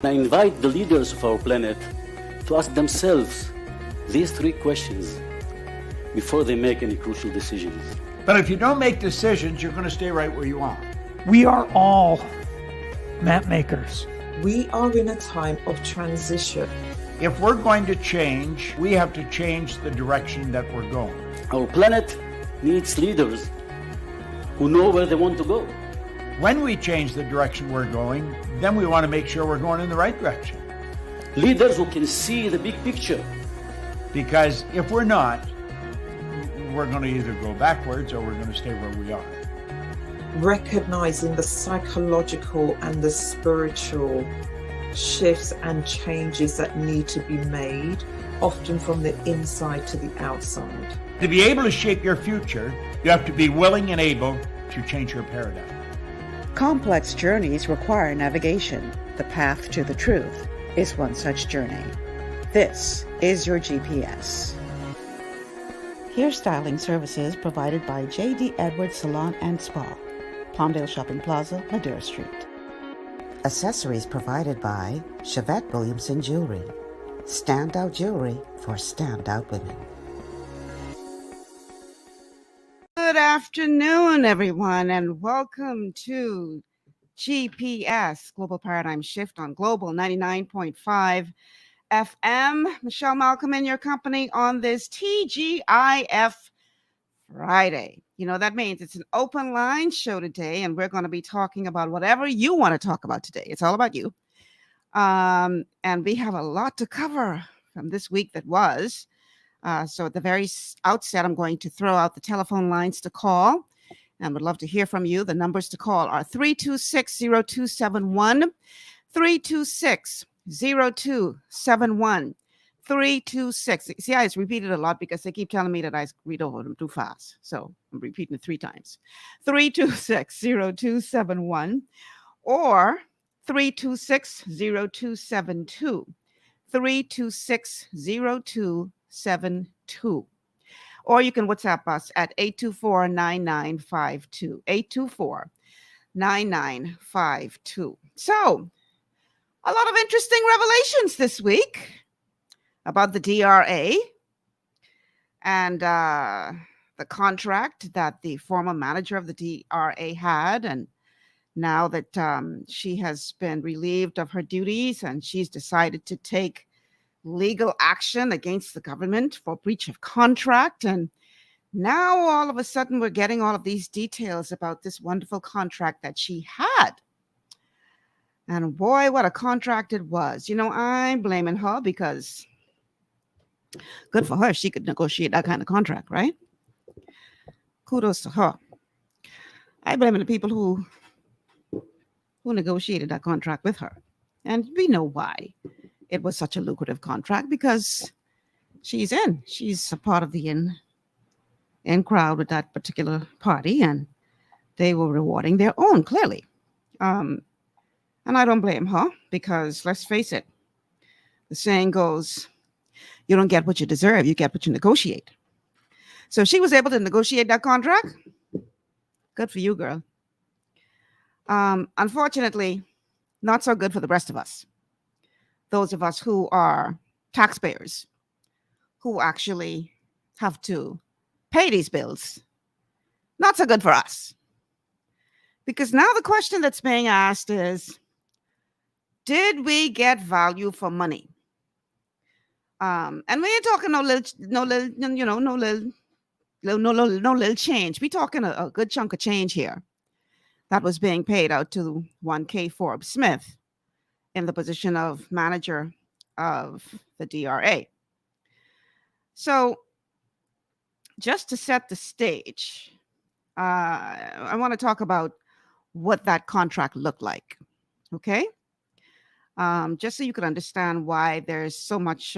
I invite the leaders of our planet to ask themselves these three questions before they make any crucial decisions. But if you don't make decisions, you're going to stay right where you are. We are all map makers. We are in a time of transition. If we're going to change, we have to change the direction that we're going. Our planet needs leaders who know where they want to go. When we change the direction we're going, then we want to make sure we're going in the right direction. Leaders who can see the big picture. Because if we're not, we're going to either go backwards or we're going to stay where we are. Recognizing the psychological and the spiritual shifts and changes that need to be made, often from the inside to the outside. To be able to shape your future, you have to be willing and able to change your paradigm. Complex journeys require navigation. The path to the truth is one such journey. This is your GPS. Hairstyling services provided by J.D. Edwards Salon and Spa, Palmdale Shopping Plaza, Madera Street. Accessories provided by Chevette Williamson Jewelry. Standout jewelry for standout women. Good afternoon, everyone, and welcome to GPS, Global Paradigm Shift on Global 99.5 FM. Michelle Malcolm in your company on this TGIF Friday. You know, that means it's an open line show today, and we're going to be talking about whatever you want to talk about today. It's all about you. And we have a lot to cover from this week that was. So at the very outset, I'm going to throw out the telephone lines to call, and would love to hear from you. The numbers to call are 326-0271, 326-0271, 326. See, I just repeated a lot because they keep telling me that I read over them too fast. So I'm repeating it 3 times. 326-0271 or 326-0272, 326-0272. Or you can WhatsApp us at 824-9952, 824-9952. So, a lot of interesting revelations this week about the DRA and the contract that the former manager of the DRA had, and now that she has been relieved of her duties and she's decided to take legal action against the government for breach of contract. And now all of a sudden we're getting all of these details about this wonderful contract that she had. And boy, what a contract it was. You know, I'm blaming her because good for her. She could negotiate that kind of contract, right? Kudos to her. I blame the people who negotiated that contract with her. And we know why it was such a lucrative contract, because she's a part of the in crowd with that particular party, and they were rewarding their own, clearly. And I don't blame her, because let's face it, the saying goes, you don't get what you deserve, you get what you negotiate. So she was able to negotiate that contract. Good for you, girl. Unfortunately, not so good for the rest of us. Those of us who are taxpayers, who actually have to pay these bills. Not so good for us. Because now the question that's being asked is, did we get value for money? And we ain't talking no little change. We're talking a good chunk of change here that was being paid out to one K. Forbes Smith in the position of manager of the DRA. So just to set the stage, I want to talk about what that contract looked like, okay? Just so you can understand why there's so much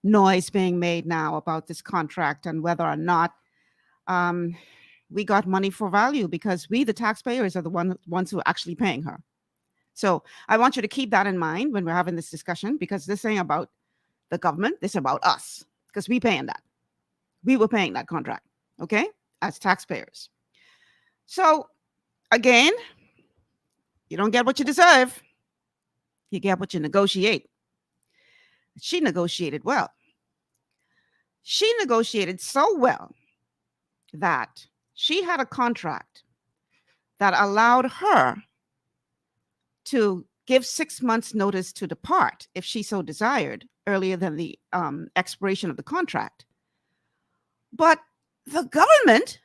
noise being made now about this contract and whether or not we got money for value, because we, the taxpayers, are the ones who are actually paying her. So I want you to keep that in mind when we're having this discussion, because this ain't about the government. This is about us, because we paying that. We were paying that contract, okay, as taxpayers. So again, you don't get what you deserve. You get what you negotiate. She negotiated well. She negotiated so well that she had a contract that allowed her to give 6 months notice to depart if she so desired earlier than the expiration of the contract. But the government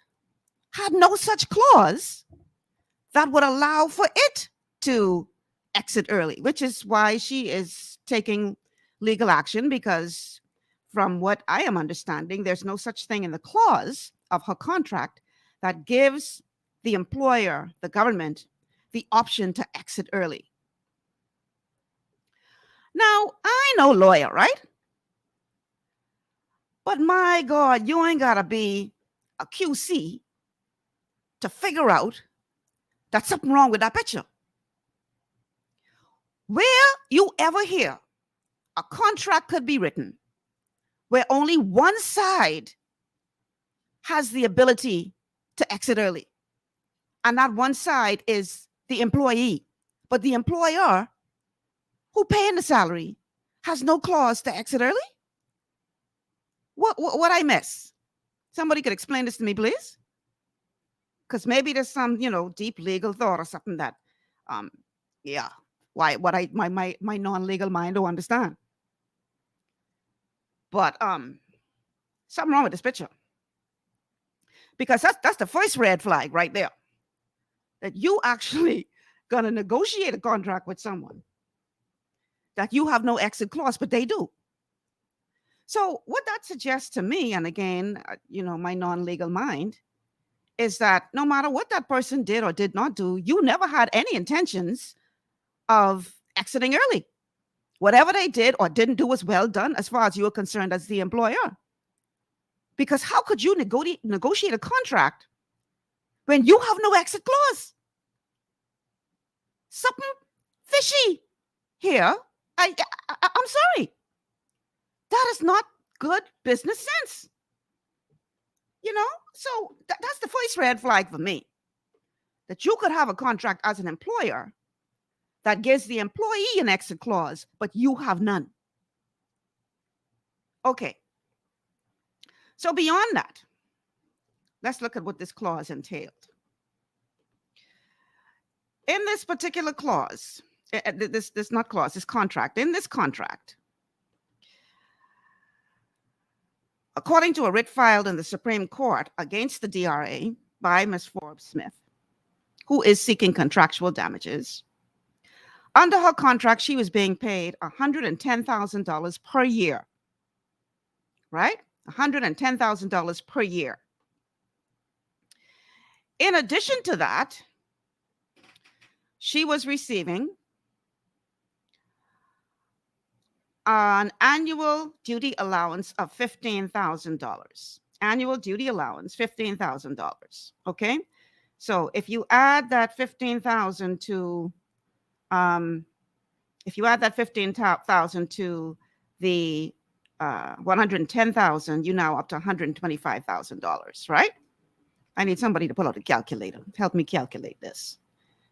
had no such clause that would allow for it to exit early, which is why she is taking legal action, because from what I am understanding, there's no such thing in the clause of her contract that gives the employer, the government, the option to exit early. Now, I know lawyer, right? But my God, you ain't got to be a QC to figure out that something wrong with that picture. Where you ever hear a contract could be written where only one side has the ability to exit early, and that one side is the employee, but the employer who paying the salary has no clause to exit early? What I miss? Somebody could explain this to me, please? Because maybe there's some, deep legal thought or something that, my non-legal mind don't understand. But something wrong with this picture. Because that's the first red flag right there. That you actually gonna negotiate a contract with someone that you have no exit clause, but they do. So what that suggests to me, and again, my non-legal mind, is that no matter what that person did or did not do, you never had any intentions of exiting early. Whatever they did or didn't do was well done as far as you are concerned as the employer. Because how could you negotiate a contract when you have no exit clause? Something fishy here. I'm sorry. That is not good business sense. So that's the first red flag for me. That you could have a contract as an employer that gives the employee an exit clause, but you have none. Okay. So beyond that, let's look at what this clause entailed. In this particular clause, this not clause, this contract, in this contract, according to a writ filed in the Supreme Court against the DRA by Ms. Forbes-Smith, who is seeking contractual damages, under her contract, she was being paid $110,000 per year, right? $110,000 per year. In addition to that, she was receiving an annual duty allowance of $15,000. Annual duty allowance, $15,000. Okay, so if you add that $15,000 to, the $110,000, you're now up to $125,000, right? I need somebody to pull out a calculator. Help me calculate this,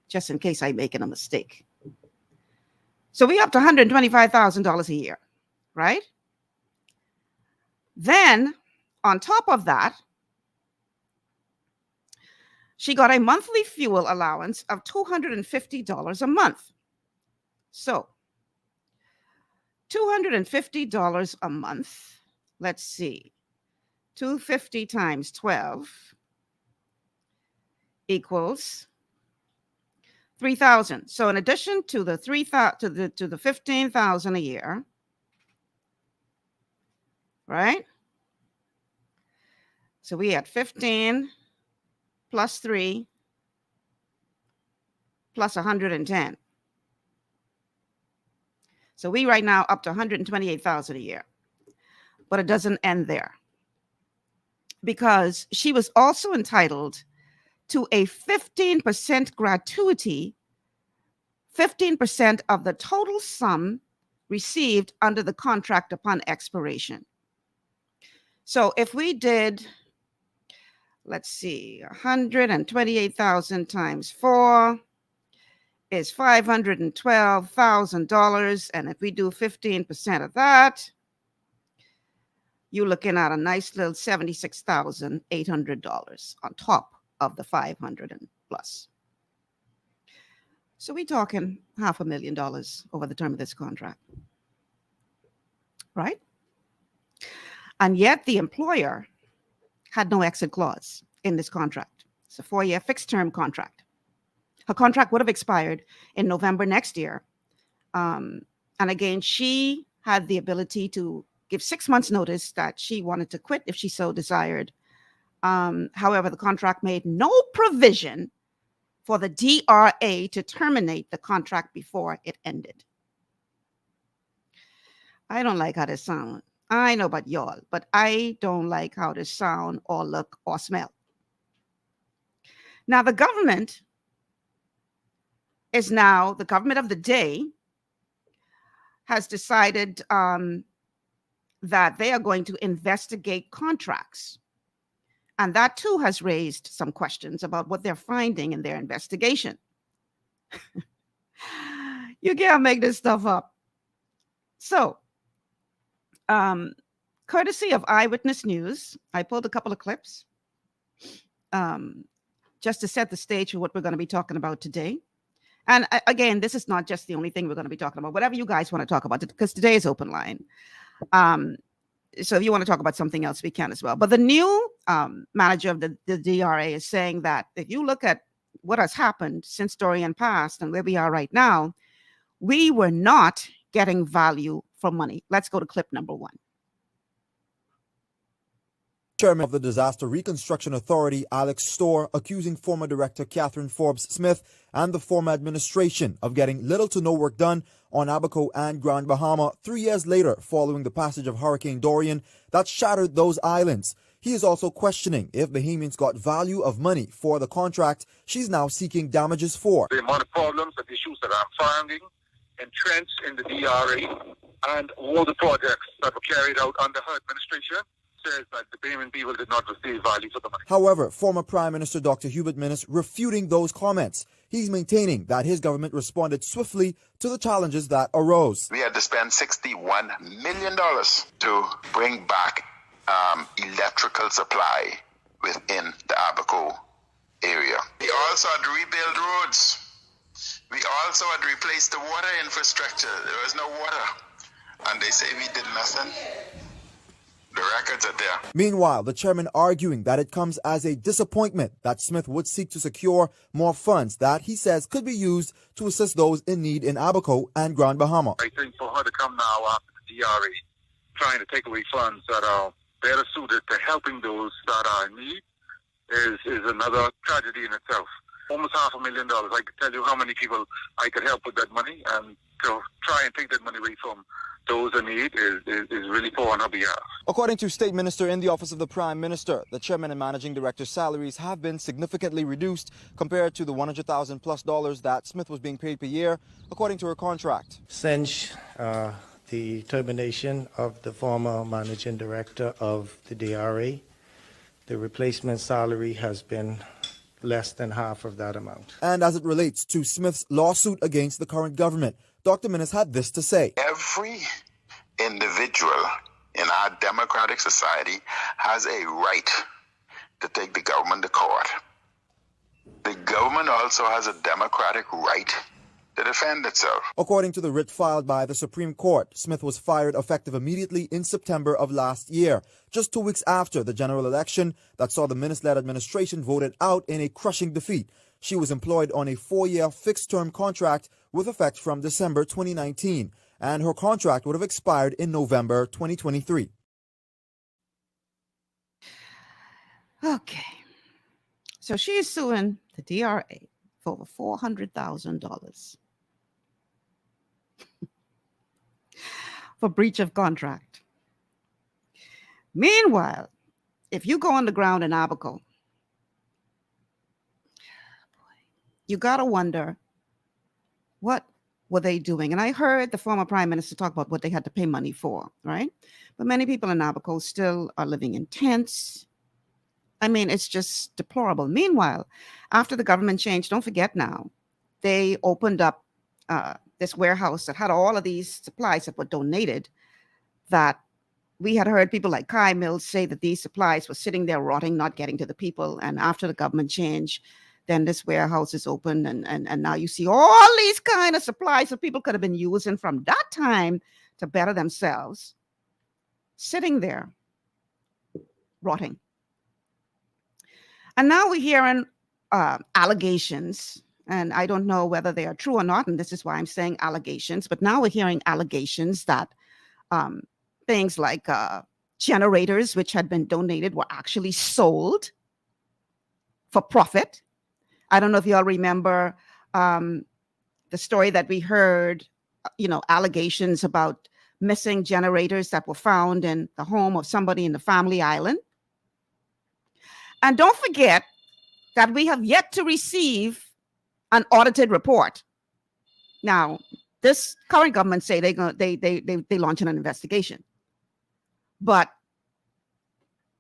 just in case I'm making a mistake. So we're up to $125,000 a year, right? Then, on top of that, she got a monthly fuel allowance of $250 a month. So, $250 a month. Let's see. 250 times 12 equals 3,000. So in addition to the 3,000 to the 15,000 a year, right? So we had 15 plus 3 plus 110. So we right now up to 128,000 a year. But it doesn't end there, because she was also entitled to a 15% gratuity, 15% of the total sum received under the contract upon expiration. So if we did, let's see, 128,000 times 4 is $512,000. And if we do 15% of that, you're looking at a nice little $76,800 on top of the 500 and plus. So we're talking $500,000 over the term of this contract, right? And yet the employer had no exit clause in this contract. It's a 4-year fixed term contract. Her contract would have expired in November next year. And again, she had the ability to give 6 months notice that she wanted to quit if she so desired. However, the contract made no provision for the DRA to terminate the contract before it ended. I don't like how this sounds. I know about y'all, but I don't like how this sound or look or smell. Now, the government is now, the government of the day has decided that they are going to investigate contracts. And that too has raised some questions about what they're finding in their investigation. You can't make this stuff up. So, courtesy of Eyewitness News, I pulled a couple of clips just to set the stage for what we're going to be talking about today. And again, this is not just the only thing we're going to be talking about. Whatever you guys want to talk about, because today is open line. So if you want to talk about something else, we can as well. But the new manager of the DRA is saying that if you look at what has happened since Dorian passed and where we are right now, we were not getting value for money. Let's go to clip number 1. Chairman of the Disaster Reconstruction Authority, Alex Storr, accusing former Director Catherine Forbes-Smith and the former administration of getting little to no work done on Abaco and Grand Bahama 3 years later following the passage of Hurricane Dorian that shattered those islands. He is also questioning if Bahamians got value of money for the contract she's now seeking damages for. The amount of problems and issues that I'm finding entrenched in the DRA and all the projects that were carried out under her administration says that the Bahamian people did not receive value for the money. However, former Prime Minister Dr. Hubert Minnis refuting those comments. He's maintaining that his government responded swiftly to the challenges that arose. We had to spend $61 million to bring back electrical supply within the Abaco area. We also had to rebuild roads. We also had to replace the water infrastructure. There was no water. And they say we did nothing. The records are there. Meanwhile, the chairman arguing that it comes as a disappointment that Smith would seek to secure more funds that he says could be used to assist those in need in Abaco and Grand Bahama. I think for her to come now after the DRA trying to take away funds that are better suited to helping those that are in need is another tragedy in itself. Almost $500,000. I could tell you how many people I could help with that money, and to try and take that money away from those in need is really poor on her behalf. According to State Minister in the Office of the Prime Minister, the chairman and managing director's salaries have been significantly reduced compared to the $100,000 plus that Smith was being paid per year, according to her contract. Since the termination of the former managing director of the DRA, the replacement salary has been less than half of that amount. And as it relates to Smith's lawsuit against the current government, Dr. Minnis had this to say. Every individual in our democratic society has a right to take the government to court. The government also has a democratic right to defend itself. According to the writ filed by the Supreme Court, Smith was fired effective immediately in September of last year, just 2 weeks after the general election that saw the Minnis-led administration voted out in a crushing defeat. She was employed on a 4-year fixed-term contract with effect from December 2019, and her contract would have expired in November 2023. Okay. So she is suing the DRA for over $400,000 for breach of contract. Meanwhile, if you go on the ground in Abaco, you got to wonder, what were they doing? And I heard the former prime minister talk about what they had to pay money for, right? But many people in Abaco still are living in tents. I mean, it's just deplorable. Meanwhile, after the government change, don't forget now, they opened up this warehouse that had all of these supplies that were donated, that we had heard people like Kai Mills say that these supplies were sitting there rotting, not getting to the people. And after the government change, then this warehouse is open, and now you see all these kind of supplies that people could have been using from that time to better themselves, sitting there rotting. And now we're hearing allegations, and I don't know whether they are true or not, and this is why I'm saying allegations, but now we're hearing allegations that things like generators which had been donated were actually sold for profit. I don't know if you all remember the story that we heard, allegations about missing generators that were found in the home of somebody in the family island. And don't forget that we have yet to receive an audited report. Now, this current government say they launching an investigation. But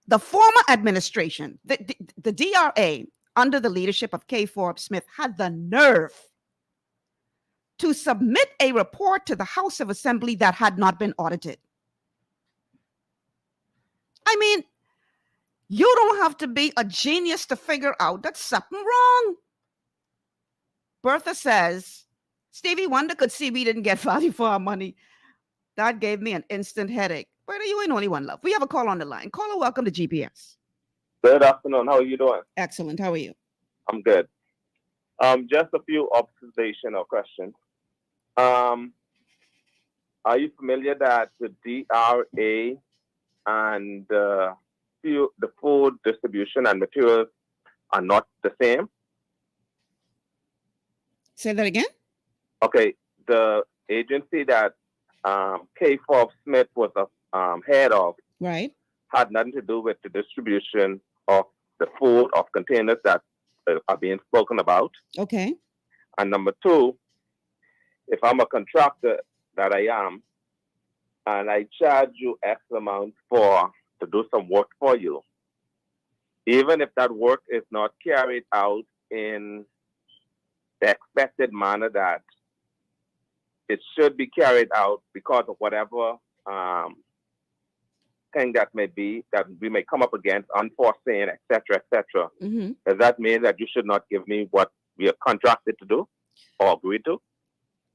the former administration, the DRA, under the leadership of K. Forbes Smith, had the nerve to submit a report to the House of Assembly that had not been audited. I mean, you don't have to be a genius to figure out that something wrong. Bertha says, Stevie Wonder could see we didn't get value for our money. That gave me an instant headache. Bertha, you ain't only one love. We have a call on the line. Caller, welcome to GPS. Good afternoon. How are you doing? Excellent. How are you? I'm good. Just a few observations or questions. Are you familiar that the DRA and the food distribution and materials are not the same? Say that again? Okay. The agency that K. Forbes Smith was head of, right, had nothing to do with the distribution of the food of containers that are being spoken about. Okay. And number two, if I'm a contractor that I am, and I charge you X amount to do some work for you, even if that work is not carried out in the expected manner that it should be carried out because of whatever thing that may be, that we may come up against, unforeseen, etc., etc. Mm-hmm. Does that mean that you should not give me what we are contracted to do or agree to?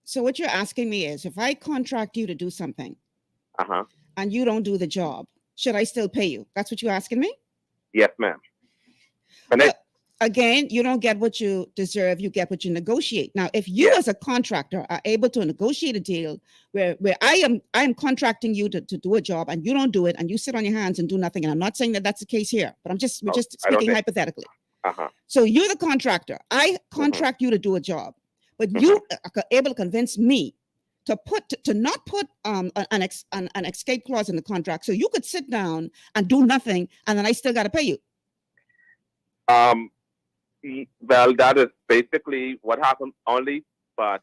So what you're asking me is, if I contract you to do something, and you don't do the job, should I still pay you? That's what you're asking me? Yes, ma'am. And again, you don't get what you deserve, you get what you negotiate. Now, if you as a contractor are able to negotiate a deal where I am contracting you to do a job and you don't do it and you sit on your hands and do nothing, and I'm not saying that that's the case here, but we're just speaking hypothetically. So you're the contractor. I contract you to do a job, but you are able to convince me to not put an escape clause in the contract, so you could sit down and do nothing, and then I still got to pay you. Well, that is basically what happened only, but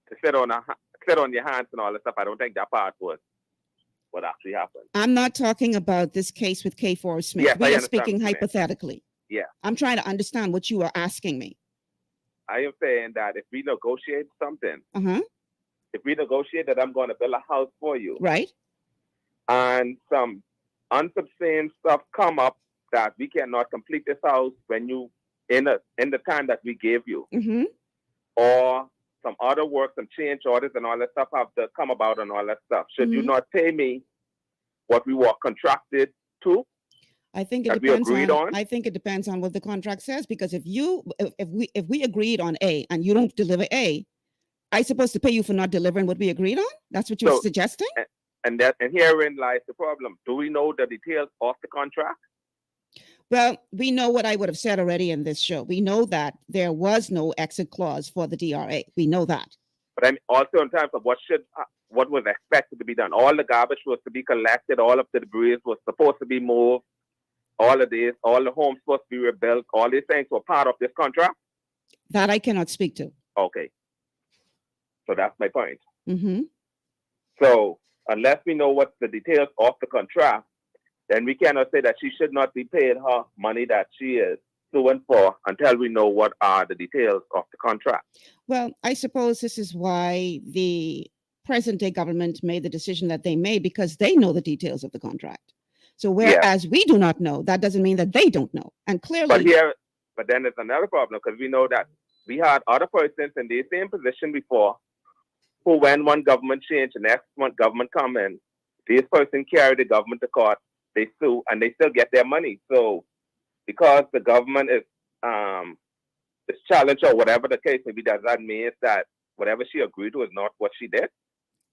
to sit on your hands and all that stuff, I don't think that part was what actually happened. I'm not talking about this case with K. Forbes Smith. Yes, we are speaking hypothetically. Yeah. I'm trying to understand what you are asking me. I am saying that if we negotiate something, if we negotiate that I'm going to build a house for you, right, and some unforeseen stuff come up that we cannot complete this house when you in the time that we gave you, or some other work, some change orders and all that stuff have to come about and all that stuff. Should you not pay me what we were contracted to? I think it depends on. I think it depends on what the contract says, because if we agreed on A and you don't deliver A, I'm supposed to pay you for not delivering what we agreed on? That's what you're suggesting? And herein lies the problem. Do we know the details of the contract? Well, we know what I would have said already in this show. We know that there was no exit clause for the DRA. We know that. But I mean, also in terms of what was expected to be done. All the garbage was to be collected. All of the debris was supposed to be moved. All of this, all the homes supposed to be rebuilt. All these things were part of this contract? That I cannot speak to. Okay. So that's my point. So unless we know what the details of the contract, then we cannot say that she should not be paid her money that she is suing for until we know what are the details of the contract. Well, I suppose this is why the present day government made the decision that they made, because they know the details of the contract. So whereas we do not know, that doesn't mean that they don't know. And clearly, but then there's another problem, because we know that we had other persons in the same position before who, when one government changed, the next one government come in, this person carry the government to court, they sue, and they still get their money. So because the government is challenged or whatever the case may be, does that mean that whatever she agreed to is not what she did?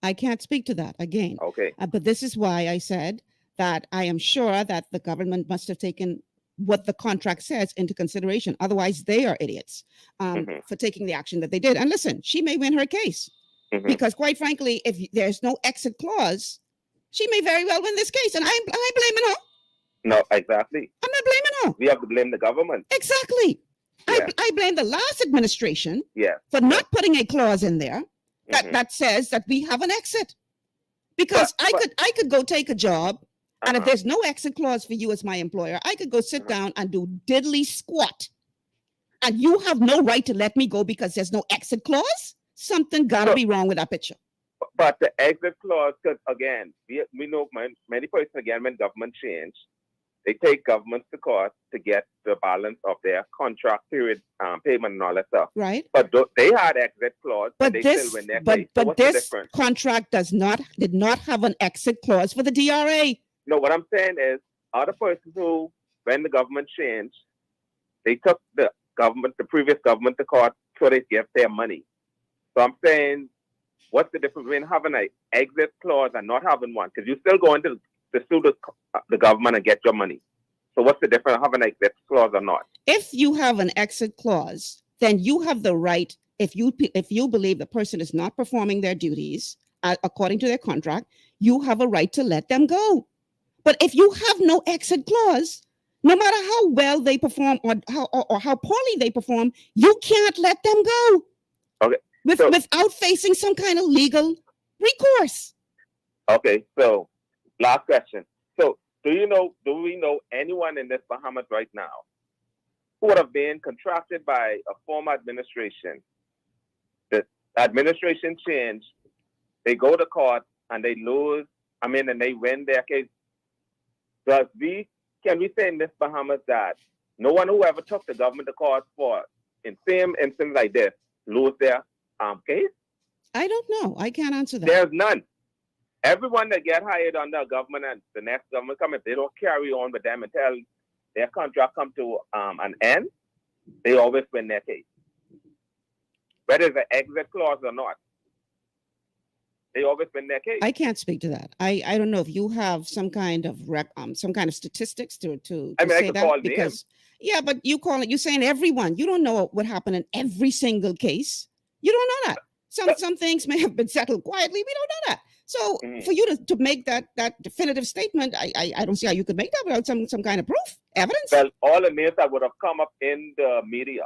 I can't speak to that again. Okay. But this is why I said that I am sure that the government must have taken what the contract says into consideration. Otherwise, they are idiots for taking the action that they did. And listen, she may win her case because, quite frankly, if there's no exit clause, she may very well win this case. And I'm blaming her. No, exactly. I'm not blaming her. We have to blame the government. Exactly. Yeah. I blame the last administration Yeah. for not putting a clause in there that says that we have an exit. Because I could go take a job, and if there's no exit clause for you as my employer, I could go sit down and do diddly squat. And you have no right to let me go because there's no exit clause? Something gotta be wrong with that picture. But the exit clause, because again, we know many persons, again, when government change, they take governments to court to get the balance of their contract period payment and all that stuff. Right. But they had exit clause, but they still win their case. So but this contract did not have an exit clause for the DRA. No, what I'm saying is, other persons who, when the government changed, they took the previous government to court so they get their money. So I'm saying, what's the difference between having an exit clause and not having one? Because you're still going to sue the government and get your money. So what's the difference of having an exit clause or not? If you have an exit clause, then you have the right, if you believe the person is not performing their duties according to their contract, you have a right to let them go. But if you have no exit clause, no matter how well they perform or how poorly they perform, you can't let them go. Okay. Without facing some kind of legal recourse. Okay, so last question. So do we know anyone in this Bahamas right now who would have been contracted by a former administration? The administration changed, they go to court and they lose, and they win their case. Can we say in this Bahamas that no one who ever took the government to court for in same instance like this lose their case? I don't know. I can't answer that. There's none. Everyone that get hired under a government and the next government come, if they don't carry on with them until their contract come to an end, they always win their case. Whether it's an exit clause or not, they always win their case. I can't speak to that. I don't know if you have some kind of statistics to say that, because yeah, but you're saying everyone. You don't know what happened in every single case. You don't know that. Some things may have been settled quietly. We don't know that. So for you to make that definitive statement, I don't see how you could make that without some kind of proof, evidence. Well, all the names that would have come up in the media.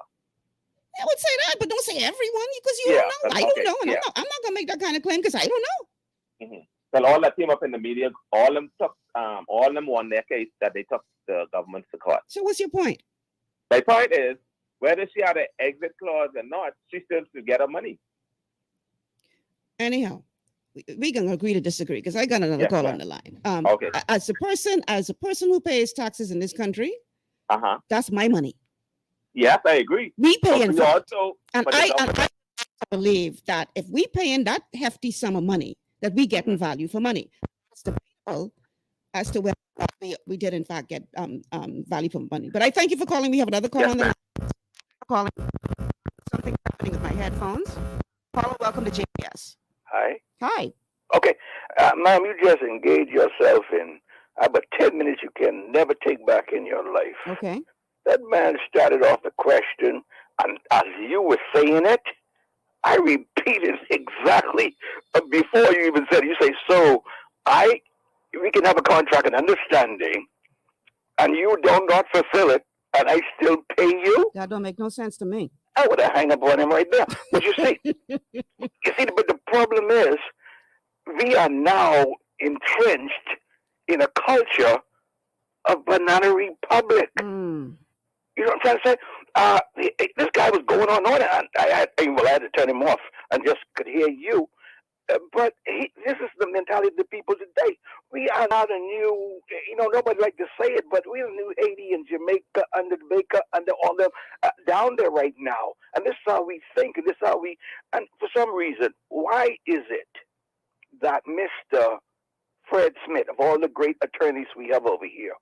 I would say that, but don't say everyone, because you don't know. I don't know, and I'm not gonna make that kind of claim because I don't know. Well, all that came up in the media, all of them won their case that they took the government to court. So what's your point? My point is, whether she had an exit clause or not, she still should get her money. Anyhow, we can agree to disagree because I got another call on the line. Okay. As a person who pays taxes in this country, that's my money. Yes, I agree. We pay in also, and I believe that if we pay in that hefty sum of money, that we get in value for money. It's debatable as to whether we did in fact get value for money. But I thank you for calling. We have another call on the line. Calling. Something happening with my headphones. Caller, welcome to JPS. Hi. Hi. Okay. Ma'am, you just engage yourself in about 10 minutes you can never take back in your life. Okay. That man started off the question, and as you were saying it, I repeated exactly before you even said it. You say, so we can have a contract and understanding, and you don't not fulfill it, and I still pay you? That don't make no sense to me. I would have hung up on him right there. But you see, but the problem is, we are now entrenched in a culture of banana republic. You know what I'm trying to say? This guy was going on, and I had to turn him off and just could hear you. But this is the mentality of the people today. We are not a new, nobody like to say it, but we're a new Haiti and Jamaica, under all them down there right now. And this is how we think, and this is how and for some reason, why is it that Mr. Fred Smith, of all the great attorneys we have over here,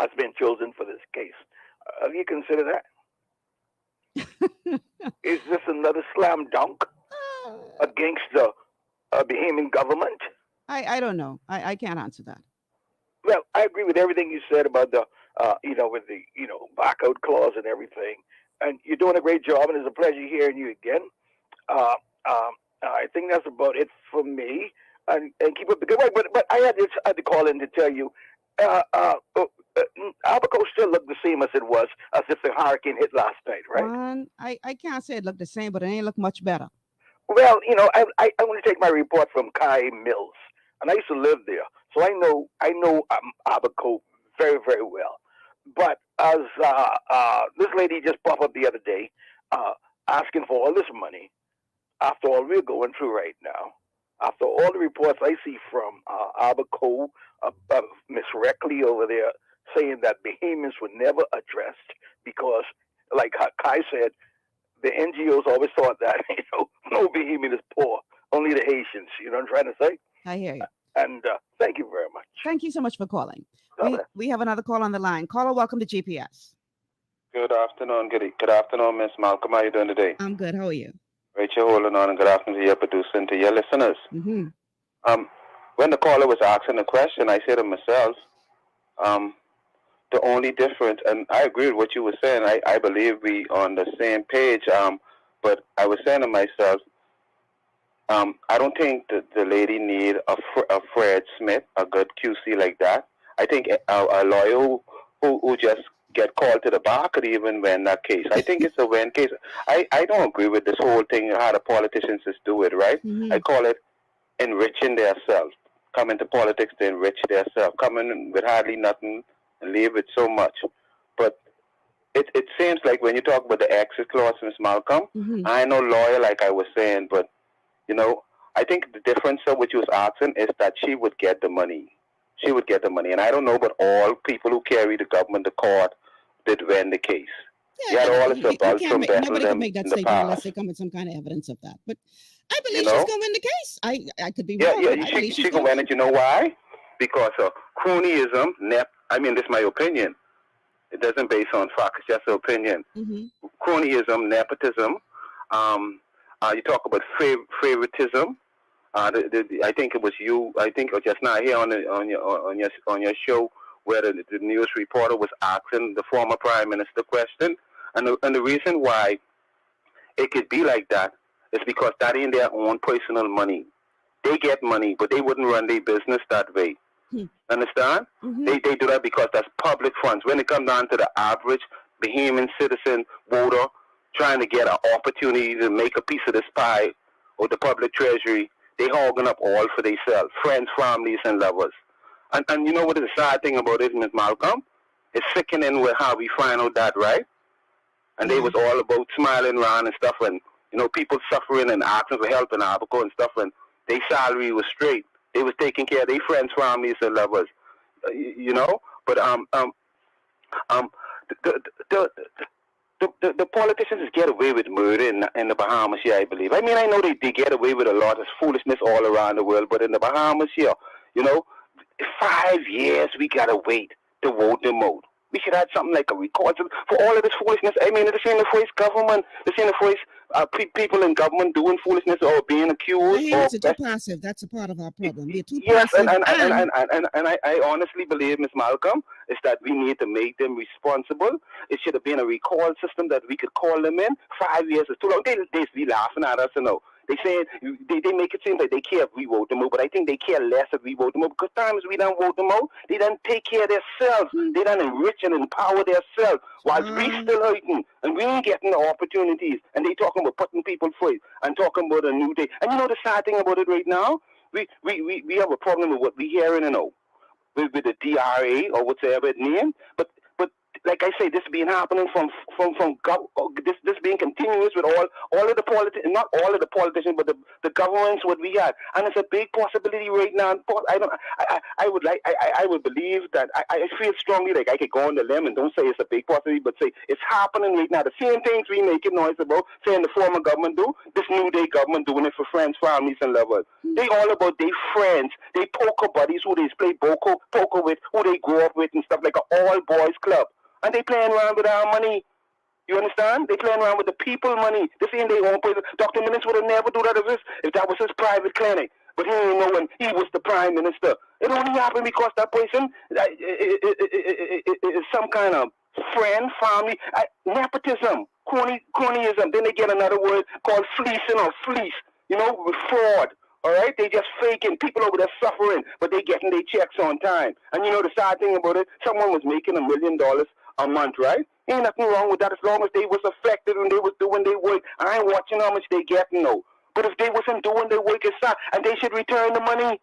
has been chosen for this case? Have you considered that? Is this another slam dunk against the Bahamian government? I don't know. I can't answer that. Well, I agree with everything you said about the, with the, back-out clause and everything. And you're doing a great job, and it's a pleasure hearing you again. I think that's about it for me. And keep up the good work. But I had to call in to tell you, Abaco still looked the same as it was, as if the hurricane hit last night, right? I can't say it looked the same, but it ain't look much better. Well, I want to take my report from Kai Mills, and I used to live there, so I know Abaco very, very well. But as this lady just popped up the other day, asking for all this money, after all we're going through right now, after all the reports I see from Abaco, Miss Reckley over there, saying that Bahamians were never addressed because, like Kai said, the NGOs always thought that, no Bahamian is poor, only the Haitians. You know what I'm trying to say? I hear you. And thank you very much. Thank you so much for calling. We have another call on the line. Caller, welcome to GPS. Good afternoon. Good afternoon, Miss Malcolm. How are you doing today? I'm good. How are you? Rachel holding on, and good afternoon to your producer and to your listeners. Mm-hmm. When the caller was asking the question, I said to myself, the only difference, and I agree with what you were saying, I believe we on the same page, but I was saying to myself, I don't think the lady need a Fred Smith, a good QC like that. I think a lawyer who just get called to the bar could even win that case. I think it's a win case. I don't agree with this whole thing, how the politicians just do it, right? Mm-hmm. I call it enriching themselves, come into politics to enrich themselves, come in with hardly nothing and leave with so much. But it seems like when you talk about the exit clause, Ms. Malcolm, mm-hmm. I know lawyer like I was saying, but, I think the difference of what you was asking is that she would get the money. She would get the money. And I don't know, but all people who carry the government to court did win the case. Yeah, all this about from nobody can make that statement unless they come with some kind of evidence of that. But I believe she's going to win the case. I could be wrong. Yeah, she can win it. You know why? Because of cronyism, this is my opinion. It doesn't base on fact. It's just an opinion. Mm-hmm. Cronyism, nepotism. You talk about favoritism. I think it was you. I think just now here on your show where the news reporter was asking the former prime minister question, and the reason why it could be like that is because that ain't their own personal money. They get money, but they wouldn't run their business that way. Understand? Mm-hmm. They do that because that's public funds. When it comes down to the average Bahamian citizen voter trying to get an opportunity to make a piece of this pie or the public treasury, they hogging up all for themselves, friends, families, and lovers. And you know what is the sad thing about it, Ms. Malcolm? It's sickening with how we find out that, right? And they was all about smiling around and stuff, and people suffering and asking for help and Abaco and stuff, and their salary was straight. They was taking care of their friends, families, and lovers. But the politicians get away with murder in the Bahamas here, I believe. I know they get away with a lot of foolishness all around the world, but in the Bahamas here, 5 years we gotta wait to vote them out. We should have something like a record for all of this foolishness. This ain't the first government. This ain't the first people in government doing foolishness or being accused. It's too passive. That's a part of our problem. We're too yes, passive. And I honestly believe, Ms. Malcolm, is that we need to make them responsible. It should have been a recall system that we could call them in. 5 years is too long. They be laughing at us, They say they make it seem like they care if we vote them out, but I think they care less if we vote them out because times we don't vote them out, they don't take care of themselves. They don't enrich and empower themselves while we still hurting and we ain't getting the opportunities. And they talking about putting people free and talking about a new day. And the sad thing about it right now, we have a problem with what we hearing with the DRA or whatever it name, but like I say, this being happening this being continuous with all of the politicians, not all of the politicians, but the governments what we had, and it's a big possibility right now. I would believe that I feel strongly like I could go on the limb and don't say it's a big possibility, but say it's happening right now. The same things we making noise about, saying the former government do, this new day government doing it for friends, families, and lovers. They all about their friends, they poker buddies who they play poker with, who they grow up with and stuff, like an all boys club, and they playing around with our money. You understand? They playing around with the people money. This ain't their own place. Dr. Minnis would have never do that if that was his private clinic. But he didn't know when he was the prime minister. It only happened because that person is some kind of friend, family, nepotism, cronyism. Then they get another word called fleecing or fleece. You know, with fraud. All right, they just faking. People over there suffering, but they getting their checks on time. And you know the sad thing about it, someone was making $1 million a month, right? Ain't nothing wrong with that as long as they was affected and they was doing their work. I ain't watching how much they getting though. But if they wasn't doing their work, it's not, and they should return the money.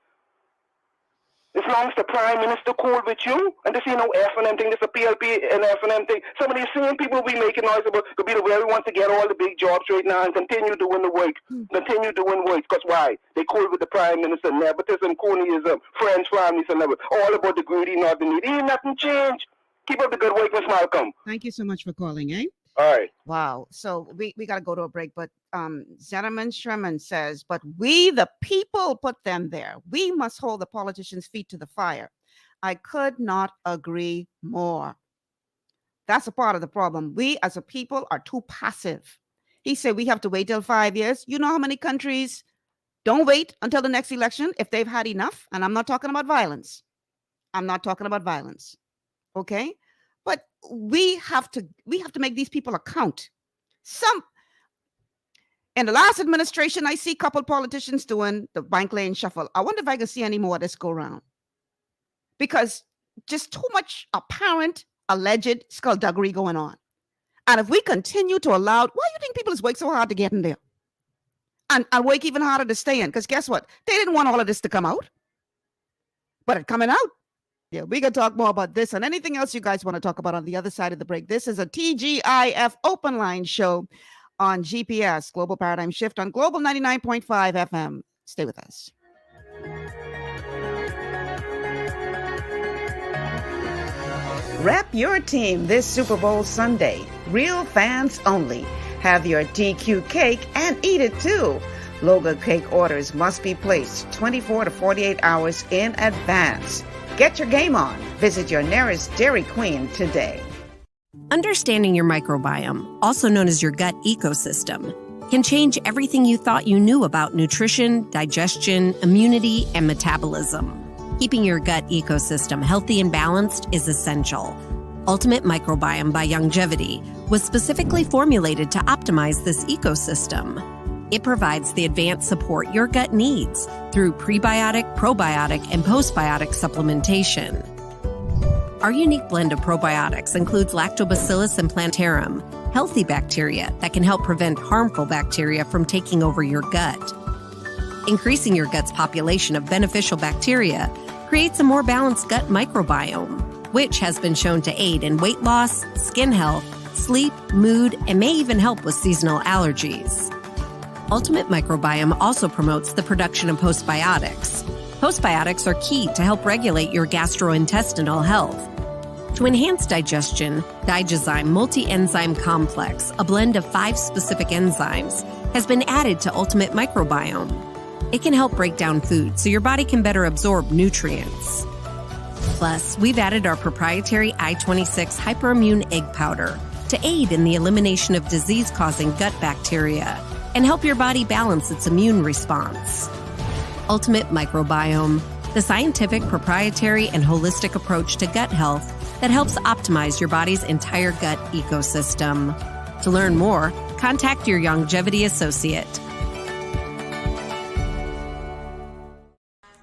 As long as the prime minister cool with you, and this ain't no F&M thing, this a PLP and F&M thing. Some of these same people we making noise about could be the very ones to get all the big jobs right now and continue doing the work. Continue doing work. Because why? They cool with the prime minister, nepotism, cronyism, friends, families, and everything. All about the greedy, not the needy. Ain't nothing changed. Keep up the good work, Miss Malcolm. Thank you so much for calling, eh? All right. Wow. So we got to go to a break, but Zetterman Sherman says, but we, the people, put them there. We must hold the politicians' feet to the fire. I could not agree more. That's a part of the problem. We as a people are too passive. He said we have to wait till 5 years. You know how many countries don't wait until the next election if they've had enough? And I'm not talking about violence. I'm not talking about violence. Okay? But we have to make these people account. In the last administration, I see a couple politicians doing the bank lane shuffle. I wonder if I can see any more of this go around. Because just too much apparent, alleged skullduggery going on. And if we continue to allow, why do you think people is work so hard to get in there? And work even harder to stay in? Because guess what? They didn't want all of this to come out. But it's coming out. Yeah, we can talk more about this and anything else you guys want to talk about on the other side of the break. This is a TGIF open line show on GPS, Global Paradigm Shift on Global 99.5 FM. Stay with us. Rep your team this Super Bowl Sunday. Real fans only. Have your DQ cake and eat it too. Logo cake orders must be placed 24 to 48 hours in advance. Get your game on. Visit your nearest Dairy Queen today. Understanding your microbiome, also known as your gut ecosystem, can change everything you thought you knew about nutrition, digestion, immunity, and metabolism. Keeping your gut ecosystem healthy and balanced is essential. Ultimate Microbiome by Longevity was specifically formulated to optimize this ecosystem. It provides the advanced support your gut needs through prebiotic, probiotic, and postbiotic supplementation. Our unique blend of probiotics includes Lactobacillus and Plantarum, healthy bacteria that can help prevent harmful bacteria from taking over your gut. Increasing your gut's population of beneficial bacteria creates a more balanced gut microbiome, which has been shown to aid in weight loss, skin health, sleep, mood, and may even help with seasonal allergies. Ultimate Microbiome also promotes the production of postbiotics. Postbiotics are key to help regulate your gastrointestinal health. To enhance digestion, Digizyme Multi-Enzyme Complex, a blend of 5 specific enzymes, has been added to Ultimate Microbiome. It can help break down food so your body can better absorb nutrients. Plus, we've added our proprietary I-26 Hyperimmune Egg Powder to aid in the elimination of disease-causing gut bacteria and help your body balance its immune response. Ultimate Microbiome, the scientific, proprietary, and holistic approach to gut health that helps optimize your body's entire gut ecosystem. To learn more, contact your Longevity associate.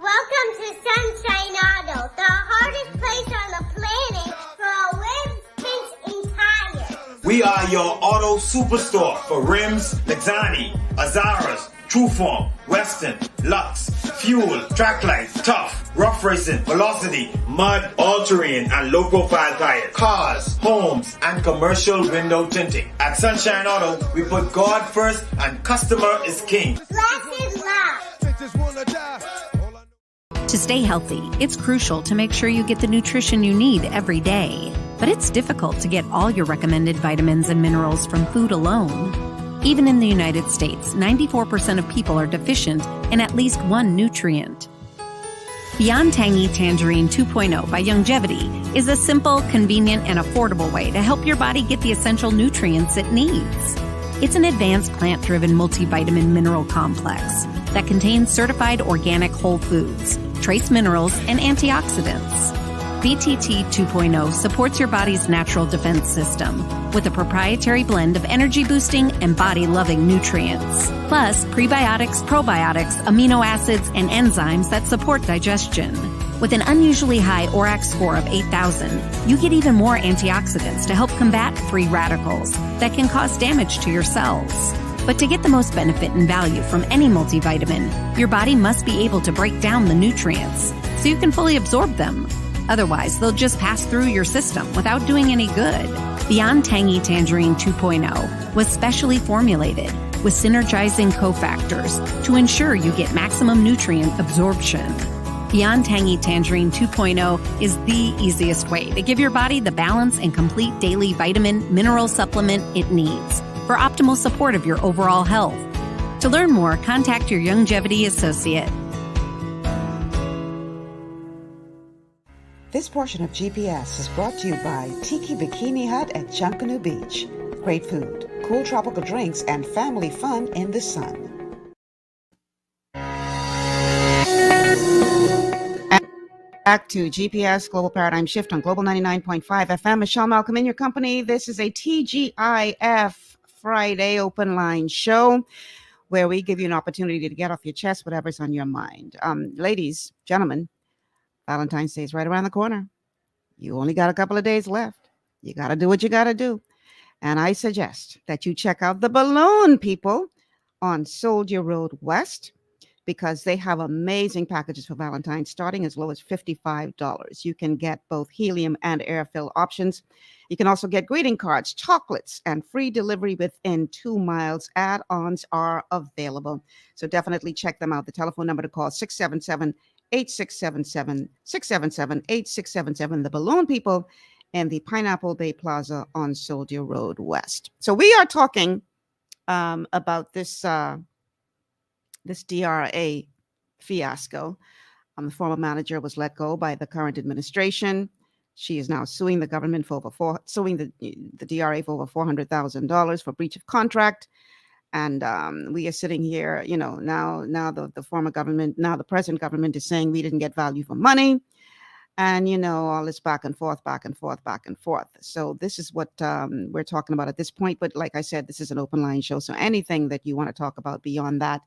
Welcome to Sunshine Auto, the hardest place on the planet for rims, tints, and tires. We are your auto superstore for rims, Lexani, Azaras, Trueform, Weston, Lux, fuel, track life, tough, rough racing, velocity, mud, all-terrain, and low-profile tires, cars, homes, and commercial window tinting. At Sunshine Auto, we put God first and customer is king. To stay healthy, it's crucial to make sure you get the nutrition you need every day. But it's difficult to get all your recommended vitamins and minerals from food alone. Even in the United States, 94% of people are deficient in at least one nutrient. Beyond Tangy Tangerine 2.0 by Longevity is a simple, convenient, and affordable way to help your body get the essential nutrients it needs. It's an advanced plant-driven multivitamin mineral complex that contains certified organic whole foods, trace minerals, and antioxidants. BTT 2.0 supports your body's natural defense system with a proprietary blend of energy-boosting and body-loving nutrients, plus prebiotics, probiotics, amino acids, and enzymes that support digestion. With an unusually high ORAC score of 8,000, you get even more antioxidants to help combat free radicals that can cause damage to your cells. But to get the most benefit and value from any multivitamin, your body must be able to break down the nutrients so you can fully absorb them. Otherwise, they'll just pass through your system without doing any good. Beyond Tangy Tangerine 2.0 was specially formulated with synergizing cofactors to ensure you get maximum nutrient absorption. Beyond Tangy Tangerine 2.0 is the easiest way to give your body the balance and complete daily vitamin mineral supplement it needs for optimal support of your overall health. To learn more, contact your Longevity associate. This portion of GPS is brought to you by Tiki Bikini Hut at Junkanoo Beach. Great food, cool tropical drinks, and family fun in the sun. Back to GPS Global Paradigm Shift on Global 99.5 FM. Michelle Malcolm in your company. This is a TGIF Friday open line show where we give you an opportunity to get off your chest whatever's on your mind. Ladies, gentlemen, Valentine's Day is right around the corner. You only got a couple of days left. You got to do what you got to do. And I suggest that you check out the Balloon people on Soldier Road West because they have amazing packages for Valentine's starting as low as $55. You can get both helium and air fill options. You can also get greeting cards, chocolates, and free delivery within 2 miles. Add-ons are available. So definitely check them out. The telephone number to call 677-8677, the Balloon people, and the Pineapple Bay Plaza on Soldier Road West. So we are talking about this DRA fiasco. The former manager was let go by the current administration. She is now suing the government for suing the DRA for over $400,000 for breach of contract. And we are sitting here, now the former government, now the present government is saying we didn't get value for money. And, all this back and forth. So this is what we're talking about at this point. But like I said, this is an open line show. So anything that you want to talk about beyond that,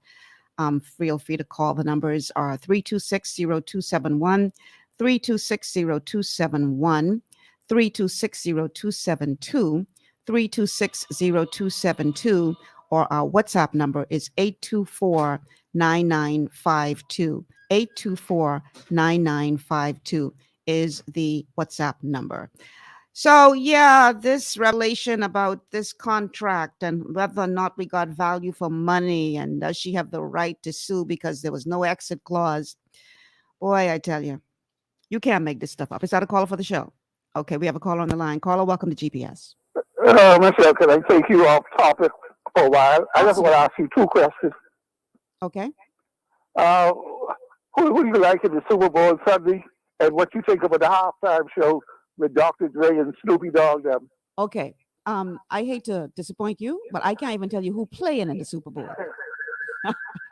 feel free to call. The numbers are 326-0271, 326-0271, 326-0272, 326-0272, or our WhatsApp number is 824-9952. 824-9952 is the WhatsApp number. So, yeah, this revelation about this contract and whether or not we got value for money and does she have the right to sue because there was no exit clause. Boy, I tell you, you can't make this stuff up. Is that a caller for the show? Okay, we have a caller on the line. Caller, welcome to GPS. Michelle, can I take you off topic for a while? I just want to ask you two questions. Okay. Who do you like in the Super Bowl Sunday, and what you think about the halftime show with Dr. Dre and Snoopy Dogg them? Okay. I hate to disappoint you, but I can't even tell you who playing in the Super Bowl.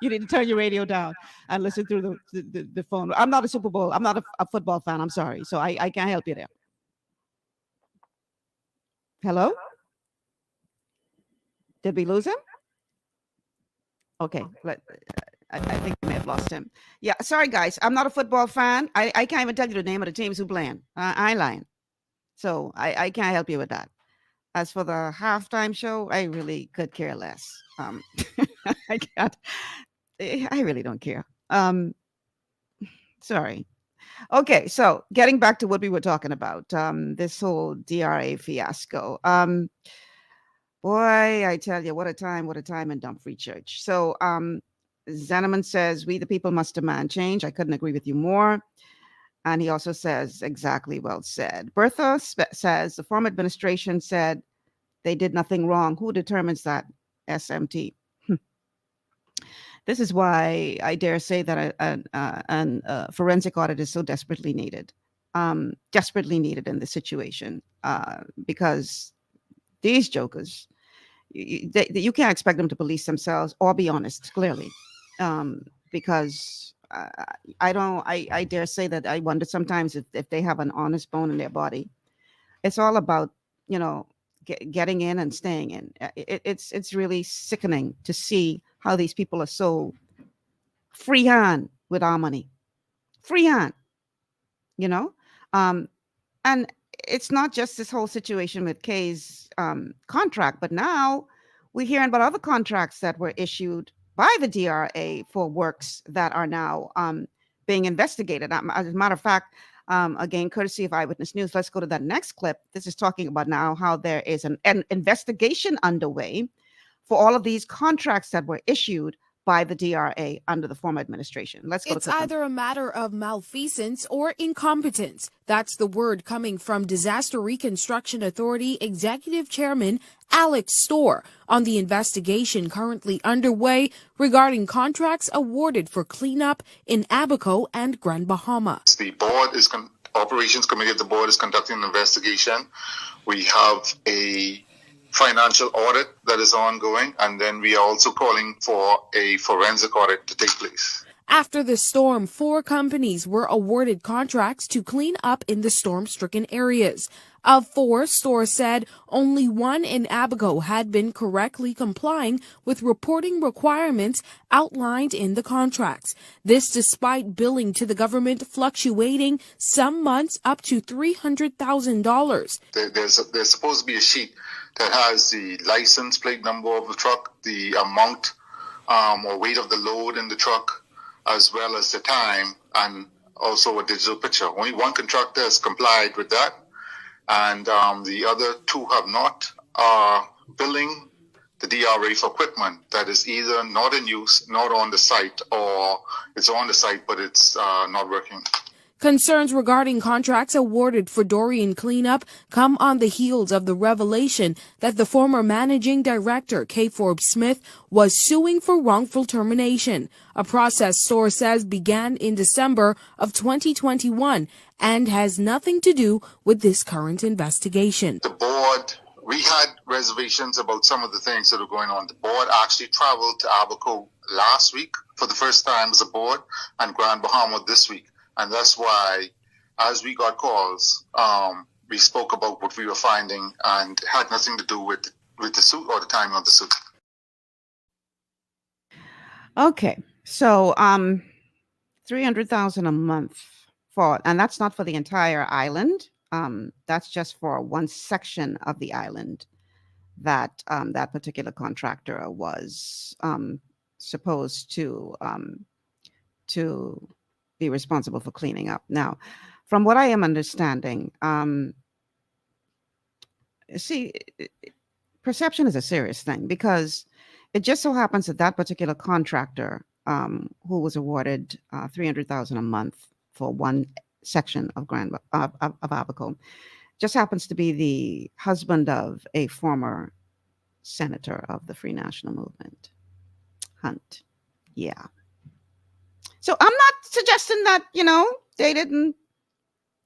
You need to turn your radio down and listen through the phone. I'm not a Super Bowl. I'm not a football fan. I'm sorry. So I can't help you there. Hello? Did we lose him? Okay. I think we may have lost him. Yeah, sorry, guys. I'm not a football fan. I can't even tell you the name of the teams who playing. I ain't lying. So I can't help you with that. As for the halftime show, I really could care less. I really don't care. Sorry. Okay, so getting back to what we were talking about, this whole DRA fiasco. Boy, I tell you, what a time in Dumfries Church. So Zeneman says, we the people must demand change. I couldn't agree with you more. And he also says, exactly, well said. Bertha says, the former administration said they did nothing wrong. Who determines that? SMT. This is why I dare say that a forensic audit is so desperately needed in this situation, because these jokers, you can't expect them to police themselves or be honest, clearly, because I dare say that I wonder sometimes if they have an honest bone in their body. It's all about, getting in and staying in. It's really sickening to see how these people are so free hand with our money. Free hand, and it's not just this whole situation with Kay's contract, but now we're hearing about other contracts that were issued by the DRA for works that are now being investigated. As a matter of fact, again, courtesy of Eyewitness News, let's go to that next clip. This is talking about now how there is an investigation underway for all of these contracts that were issued by the DRA under the former administration. Let's go. It's either a matter of malfeasance or incompetence. That's the word coming from Disaster Reconstruction Authority Executive Chairman Alex Storr on the investigation currently underway regarding contracts awarded for cleanup in Abaco and Grand Bahama. The board is operations committee of the board is conducting an investigation. We have a financial audit that is ongoing, and then we are also calling for a forensic audit to take place. After the storm, 4 companies were awarded contracts to clean up in the storm-stricken areas. Of 4, Storr said only 1 in Abaco had been correctly complying with reporting requirements outlined in the contracts. This despite billing to the government fluctuating some months up to $300,000. There's supposed to be a sheet that has the license plate number of the truck, the amount or weight of the load in the truck, as well as the time, and also a digital picture. Only one contractor has complied with that, and the other 2 have not. Billing the DRA for equipment that is either not in use, not on the site, or it's on the site but it's not working. Concerns regarding contracts awarded for Dorian cleanup come on the heels of the revelation that the former managing director, Kay Forbes Smith, was suing for wrongful termination, a process Storr says began in December of 2021 and has nothing to do with this current investigation. The board, we had reservations about some of the things that are going on. The board actually traveled to Abaco last week for the first time as a board, and Grand Bahama this week. And that's why, as we got calls, we spoke about what we were finding, and it had nothing to do with the suit or the timing of the suit. Okay, so $300,000 a month and that's not for the entire island. That's just for one section of the island that that particular contractor was supposed to be responsible for cleaning up. Now, from what I am understanding, see, perception is a serious thing, because it just so happens that that particular contractor who was awarded $300,000 a month for one section of Abaco just happens to be the husband of a former senator of the Free National Movement, Hunt. Yeah. So I'm not suggesting that, they didn't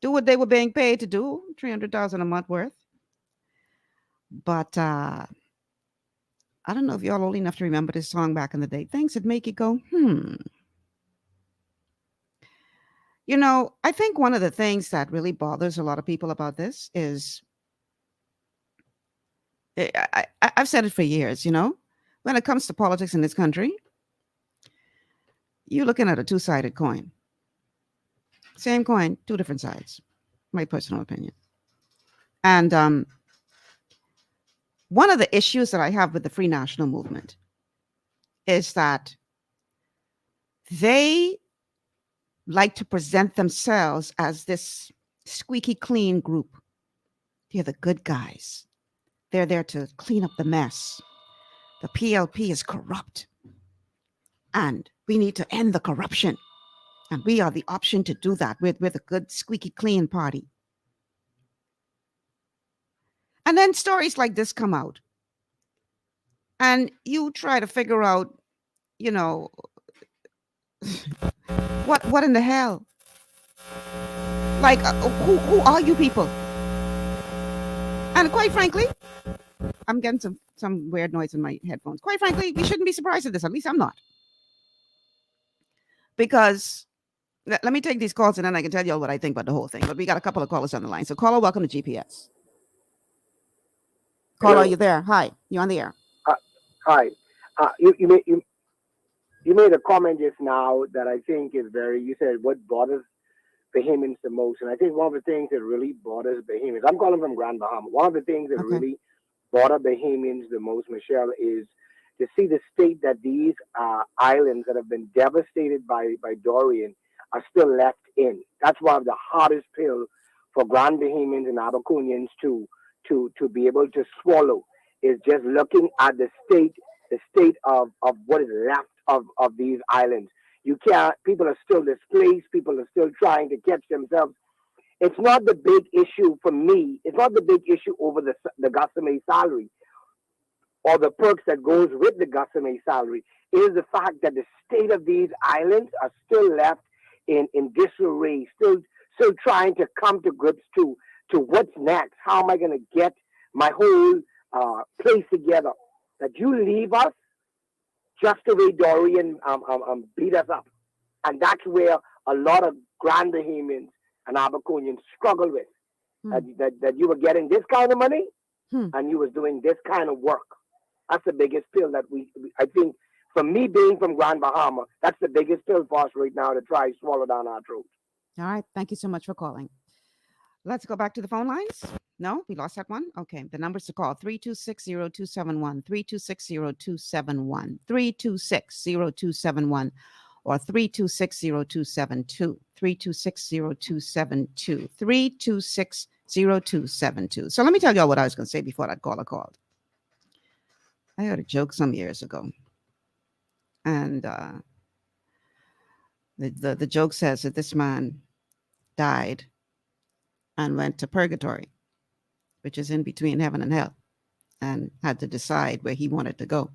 do what they were being paid to do, $300,000 a month worth. But I don't know if y'all old enough to remember this song back in the day. Things that make you go, I think one of the things that really bothers a lot of people about this is, I've said it for years, when it comes to politics in this country, you're looking at a two-sided coin. Same coin, 2 different sides, my personal opinion. And one of the issues that I have with the Free National Movement is that they like to present themselves as this squeaky clean group. They're the good guys. They're there to clean up the mess. The PLP is corrupt. And we need to end the corruption. And we are the option to do that. We're the good, squeaky clean party. And then stories like this come out. And you try to figure out, you know, what in the hell? Like, who are you people? And quite frankly, I'm getting some weird noise in my headphones. Quite frankly, we shouldn't be surprised at this. At least I'm not. Because let me take these calls and then I can tell you all what I think about the whole thing. But we got a couple of callers on the line. So caller, welcome to GPS. Caller, are you there? Hi, you on the air? Hi. You made a comment just now that I think is very. You said what bothers Bahamians the most, and I think one of the things that really bothers Bahamians. I'm calling from Grand Bahama. One of the things that really bother Bahamians the most, Michelle, is to see the state that these islands that have been devastated by Dorian are still left in. That's one of the hardest pills for Grand Bahamians and Abacunians to be able to swallow, is just looking at the state of what is left of these islands. You can't, people are still displaced, people are still trying to catch themselves. It's not the big issue for me, it's not the big issue over the Gusame salary or the perks that goes with the Gusame salary. It is the fact that the state of these islands are still left in disarray, still trying to come to grips to what's next. How am I going to get my whole place together? That you leave us just the way Dorian beat us up. And that's where a lot of Grand Bahamians and Abacunians struggle with. That you were getting this kind of money and you was doing this kind of work. That's the biggest pill that I think, for me being from Grand Bahama, that's the biggest pill for us right now to try to swallow down our throat. All right. Thank you so much for calling. Let's go back to the phone lines. No, we lost that one. Okay. The numbers to call 326-0271, 326-0271, 326-0271, or 326-0272, 326-0272, 326-0272. So let me tell y'all what I was going to say before that caller called. I heard a joke some years ago. And the joke says that this man died and went to purgatory, which is in between heaven and hell, and had to decide where he wanted to go.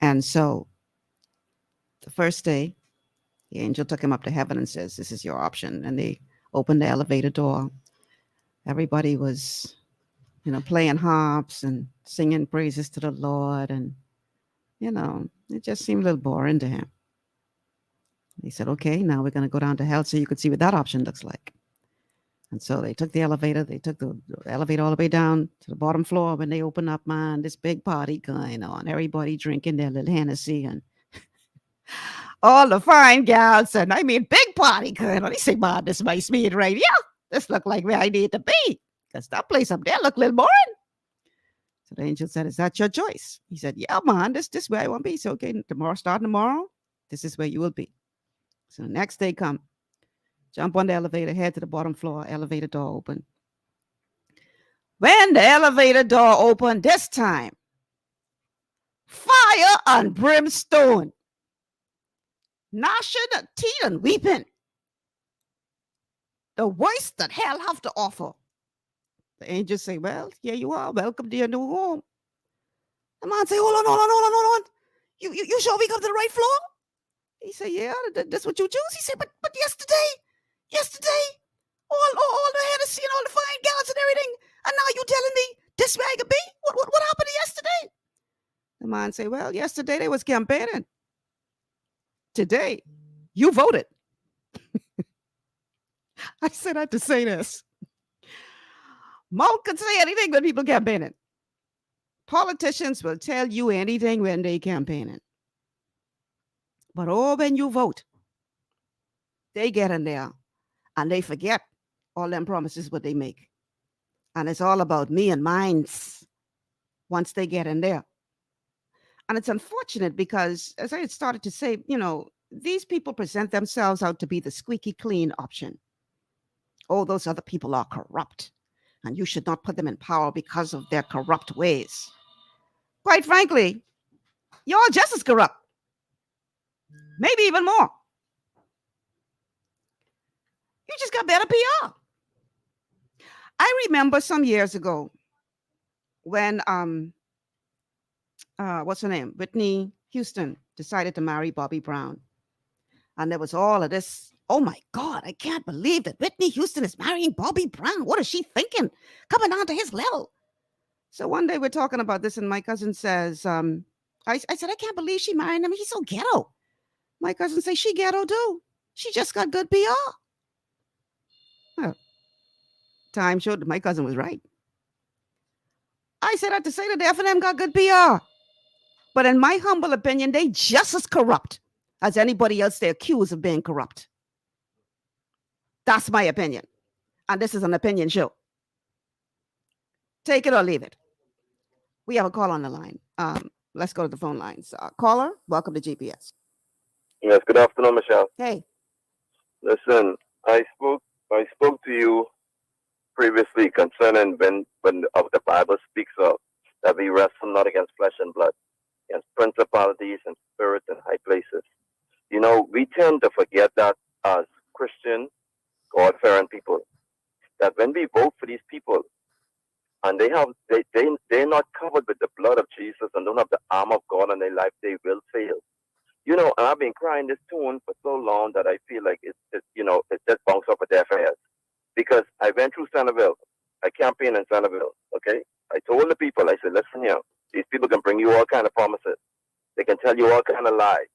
And so the first day, the angel took him up to heaven and says, this is your option. And they opened the elevator door. Everybody was, playing harps and singing praises to the Lord. And, it just seemed a little boring to him. He said, okay, now we're going to go down to hell so you could see what that option looks like. And so they took the elevator. They took the elevator all the way down to the bottom floor. When they opened up, man, this big party going on. Everybody drinking their little Hennessy and all the fine gals. And I mean, big party going on. They say, man, this makes me right. Yeah, this look like where I need to be. Because that place up there look a little boring. So the angel said, is that your choice? He said, yeah, man, this where I want to be. So, okay, starting tomorrow, this is where you will be. So the next day come. Jump on the elevator, head to the bottom floor, elevator door open. When the elevator door opened this time, fire and brimstone, gnashing of teeth and weeping. The worst that hell have to offer. The angels say, well, here you are. Welcome to your new home. The man say, hold on. You sure we come to the right floor? He said, yeah, that's what you choose. He said, but yesterday, all the Hennessy and all the fine gals and everything, and now you telling me this way I could be? What happened yesterday? The man say, well, yesterday they was campaigning. Today, you voted. I said I had to say this. Mouth can say anything when people campaigning. Politicians will tell you anything when they campaigning. But when you vote, they get in there and they forget all them promises what they make. And it's all about me and mines once they get in there. And it's unfortunate because, as I had started to say, these people present themselves out to be the squeaky clean option. Oh, those other people are corrupt, and you should not put them in power because of their corrupt ways. Quite frankly, you're just as corrupt, maybe even more. You just got better PR. I remember some years ago when what's her name? Whitney Houston decided to marry Bobby Brown. And there was all of this, oh my God, I can't believe that Whitney Houston is marrying Bobby Brown. What is she thinking? Coming down to his level. So one day we're talking about this, and my cousin says, I said, I can't believe she married him. He's so ghetto. My cousin says, she ghetto too. She just got good PR. Well, time showed that my cousin was right. I said that to say that the F&M got good PR. But in my humble opinion, they just as corrupt as anybody else they accuse of being corrupt. That's my opinion. And this is an opinion show. Take it or leave it. We have a call on the line. Let's go to the phone lines. Caller, welcome to GPS. Yes, good afternoon, Michelle. Hey. Listen, I spoke to you previously concerning when of the Bible speaks of that we wrestle not against flesh and blood, against principalities and spirits and high places. You know, we tend to forget that as Christian, God-fearing people, that when we vote for these people and they're not covered with the blood of Jesus and don't have the arm of God in their life, they will fail. You know, and I've been crying this tune for so long that I feel like it just bounced off a deaf ears. Because I went through Centerville. I campaigned in Centerville, okay? I told the people, I said, listen here, these people can bring you all kind of promises. They can tell you all kind of lies.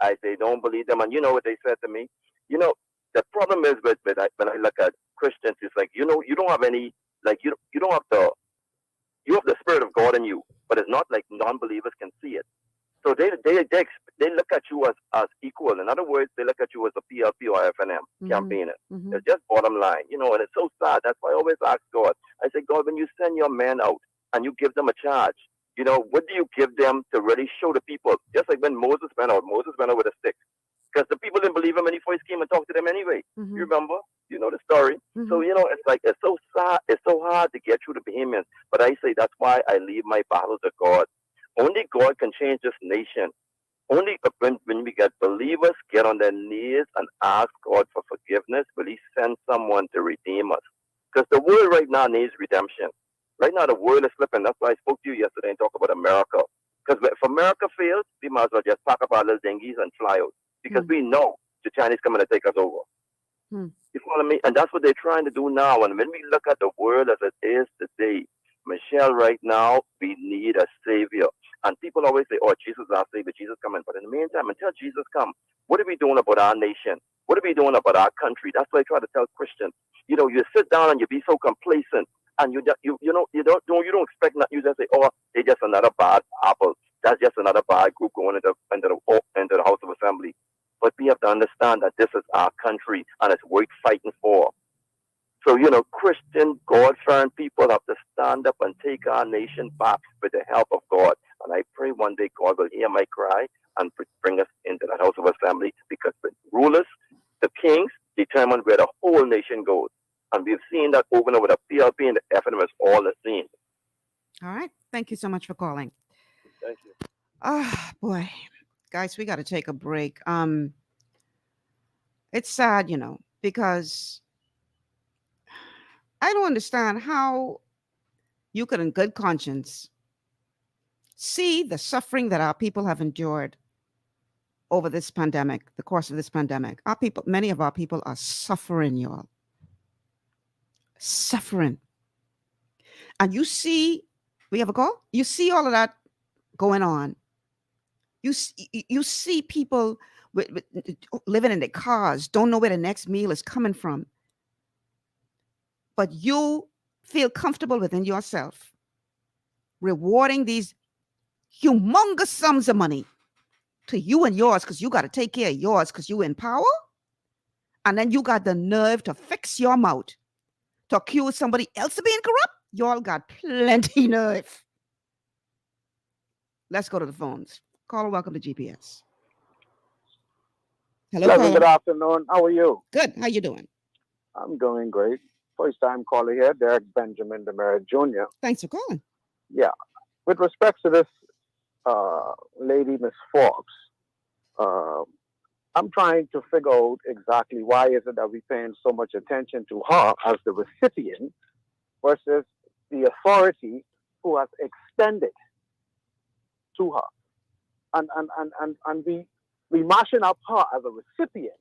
I say, don't believe them. And you know what they said to me? You know, the problem is with when I look at Christians, it's like, you know, you don't have any, like, you don't have you have the Spirit of God in you, but it's not like non-believers can see it. So they look at you as equal. In other words, they look at you as a PLP or FNM campaigner. Mm-hmm. It's just bottom line, you know, and it's so sad. That's why I always ask God. I say, God, when you send your men out and you give them a charge, you know, what do you give them to really show the people? Just like when Moses went out with a stick. Because the people didn't believe him when he first came and talked to them anyway. Mm-hmm. You remember? You know the story. Mm-hmm. So, you know, it's like, it's so sad. It's so hard to get through the Bahamians. But I say that's why I leave my battle to God. Only God can change this nation. Only when we get believers get on their knees and ask God for forgiveness, will he send someone to redeem us. Because the world right now needs redemption. Right now the world is slipping. That's why I spoke to you yesterday and talked about America. Because if America fails, we might as well just pack up our little dinghies and fly out. Because we know the Chinese coming to take us over. You follow me? And that's what they're trying to do now. And when we look at the world as it is today, Michelle, right now, we need a savior. And people always say, oh, Jesus is our savior, Jesus coming. But in the meantime, until Jesus comes, what are we doing about our nation? What are we doing about our country? That's why I try to tell Christians. You know, you sit down and you be so complacent, and you don't expect nothing. You just say, oh, they're just another bad apple. That's just another bad group going into the House of Assembly. But we have to understand that this is our country and it's worth fighting for. So, you know, Christian, God-fearing people have to stand up and take our nation back with the help of God. And I pray one day God will hear my cry and bring us into the House of Assembly, because the rulers, the kings, determine where the whole nation goes. And we've seen that over and over. The PLP and the FNM is all the same. All right. Thank you so much for calling. Thank you. Oh, boy. Guys, we got to take a break. It's sad, you know, because I don't understand how you could, in good conscience, see the suffering that our people have endured over this pandemic, the course of this pandemic. Our people, many of our people are suffering, y'all. Suffering. And you see, we have a call? You see all of that going on. You see people with living in their cars, don't know where the next meal is coming from. But you feel comfortable within yourself, rewarding these humongous sums of money to you and yours, because you got to take care of yours because you in power. And then you got the nerve to fix your mouth to accuse somebody else of being corrupt. Y'all got plenty nerve. Let's go to the phones. Caller, welcome to GPS. Hello, Pleasant caller. good afternoon. How are you? Good. How you doing? I'm doing great. First time caller here, Derek Benjamin Demerit Jr. Thanks for calling. Yeah. With respect to this lady, Miss Forbes, I'm trying to figure out exactly why is it that we're paying so much attention to her as the recipient versus the authority who has extended to her. And we mashing up her as a recipient,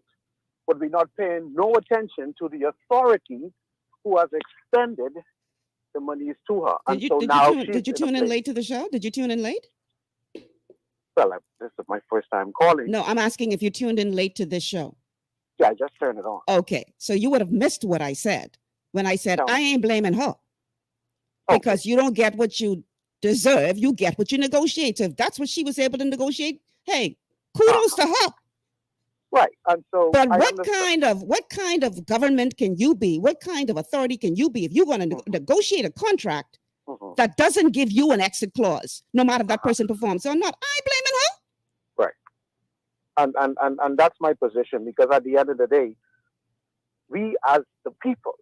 but we're not paying no attention to the authority who has extended the monies to her. Did you tune in late to the show? Did you tune in late? Well, this is my first time calling. No, I'm asking if you tuned in late to this show. Yeah, I just turned it on. Okay, so you would have missed what I said when I said I ain't blaming her because you don't get what you deserve. You get what you negotiate. So if that's what she was able to negotiate, hey, kudos to her. Right, and so. But what kind of government can you be? What kind of authority can you be if you're going to negotiate a contract that doesn't give you an exit clause, no matter if that person performs or not? I ain't blaming her. Right, and that's my position, because at the end of the day, we as the people,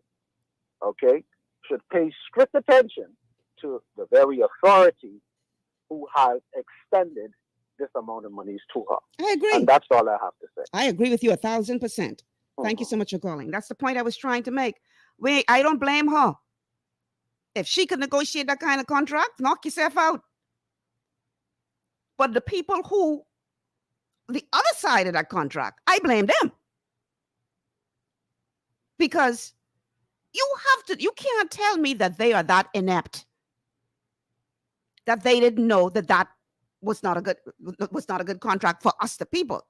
okay, should pay strict attention to the very authority who has extended this amount of monies to her. I agree. And that's all I have to say. I agree with you 1,000%. Thank you so much for calling. That's the point I was trying to make. I don't blame her. If she could negotiate that kind of contract, knock yourself out. But the people who, the other side of that contract, I blame them. Because you can't tell me that they are that inept, that they didn't know that was not a good contract for us, the people.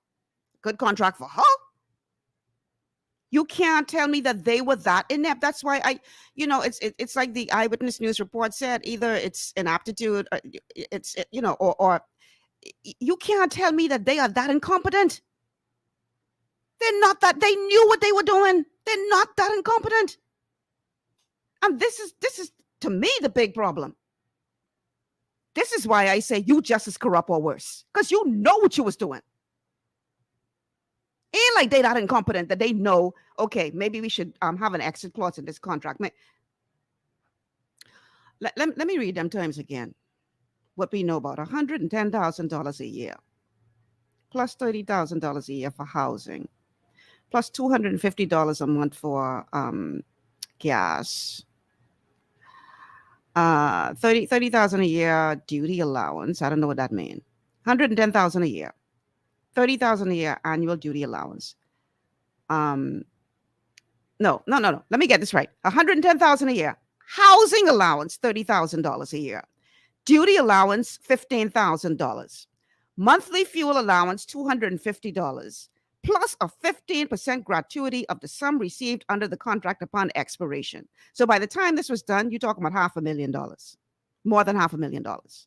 Good contract for her. You can't tell me that they were that inept. That's why it's like the Eyewitness News report said, either it's inaptitude, or or you can't tell me that they are that incompetent. They're not that. They knew what they were doing. They're not that incompetent. And this is to me the big problem. This is why I say you just as corrupt or worse, because you know what you was doing. Ain't like they that incompetent that they know, okay, maybe we should have an exit clause in this contract. Let me read them terms again. What we know about $110,000 a year, plus $30,000 a year for housing, plus $250 a month for gas, $30,000 a year duty allowance. I don't know what that means. $110,000 a year, $30,000 a year annual duty allowance. No. Let me get this right. $110,000 a year housing allowance, $30,000 a year, duty allowance, $15,000, monthly fuel allowance, $250, plus a 15% gratuity of the sum received under the contract upon expiration. So by the time this was done, you're talking about $500,000, more than $500,000.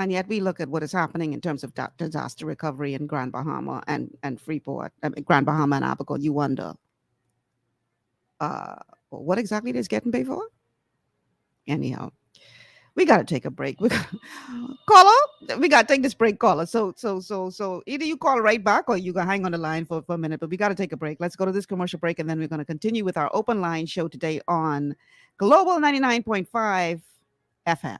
And yet we look at what is happening in terms of disaster recovery in Grand Bahama and Freeport, Grand Bahama and Abaco. You wonder what exactly they're getting paid for? Anyhow, we got to take a break. Caller, we got to take this break, caller. So either you call right back or you can hang on the line for a minute, but we got to take a break. Let's go to this commercial break, and then we're going to continue with our open line show today on Global 99.5 FM.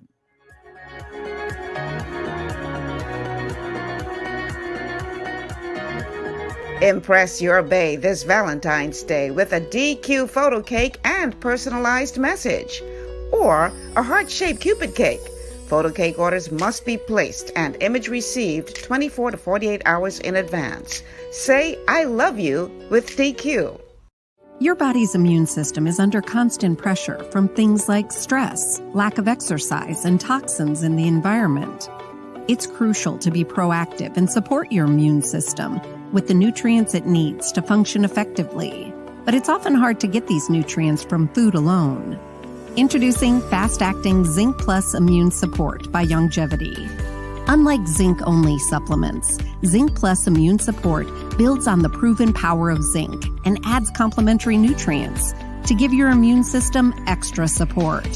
Impress your bae this Valentine's Day with a DQ photo cake and personalized message, or a heart-shaped Cupid cake. Photo cake orders must be placed and image received 24 to 48 hours in advance. Say I love you with DQ. Your body's immune system is under constant pressure from things like stress, lack of exercise, and toxins in the environment. It's crucial to be proactive and support your immune system with the nutrients it needs to function effectively. But it's often hard to get these nutrients from food alone. Introducing fast-acting Zinc Plus Immune Support by Longevity. Unlike zinc-only supplements, Zinc Plus Immune Support builds on the proven power of zinc and adds complementary nutrients to give your immune system extra support.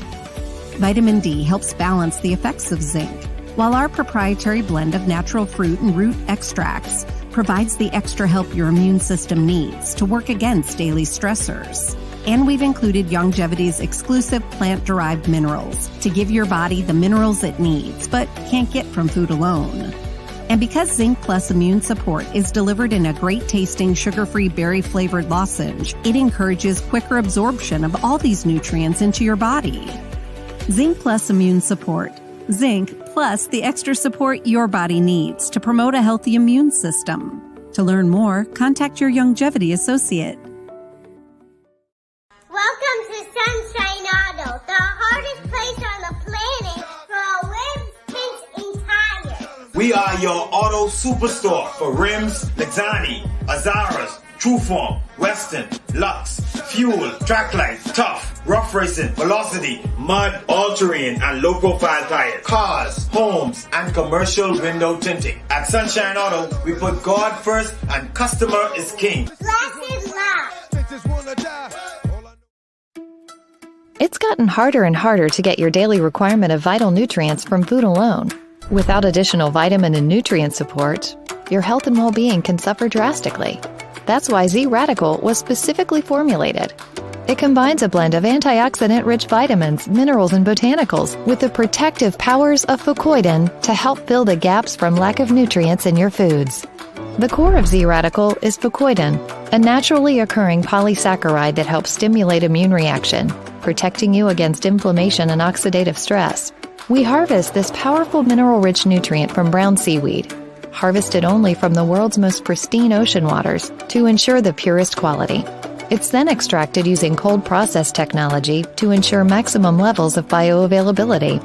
Vitamin D helps balance the effects of zinc, while our proprietary blend of natural fruit and root extracts provides the extra help your immune system needs to work against daily stressors. And we've included Youngevity's exclusive plant-derived minerals to give your body the minerals it needs, but can't get from food alone. And because Zinc Plus Immune Support is delivered in a great-tasting, sugar-free, berry-flavored lozenge, it encourages quicker absorption of all these nutrients into your body. Zinc Plus Immune Support. Zinc plus the extra support your body needs to promote a healthy immune system. To learn more, contact your Youngevity associate. Welcome to Sunshine Auto, the hardest place on the planet for rims, tints, and tires. We are your auto superstore for rims, Lexani, Azaras, Trueform, Western, Lux, Fuel, Track Life, Tough, Rough Racing, Velocity, Mud, All-Terrain, and low-profile tires, cars, homes, and commercial window tinting. At Sunshine Auto, we put God first and customer is king. Blessed love. It's gotten harder and harder to get your daily requirement of vital nutrients from food alone. Without additional vitamin and nutrient support, your health and well-being can suffer drastically. That's why Z-Radical was specifically formulated. It combines a blend of antioxidant-rich vitamins, minerals, and botanicals with the protective powers of fucoidan to help fill the gaps from lack of nutrients in your foods. The core of Z-Radical is fucoidan, a naturally occurring polysaccharide that helps stimulate immune reaction, protecting you against inflammation and oxidative stress. We harvest this powerful mineral-rich nutrient from brown seaweed, harvested only from the world's most pristine ocean waters to ensure the purest quality. It's then extracted using cold process technology to ensure maximum levels of bioavailability.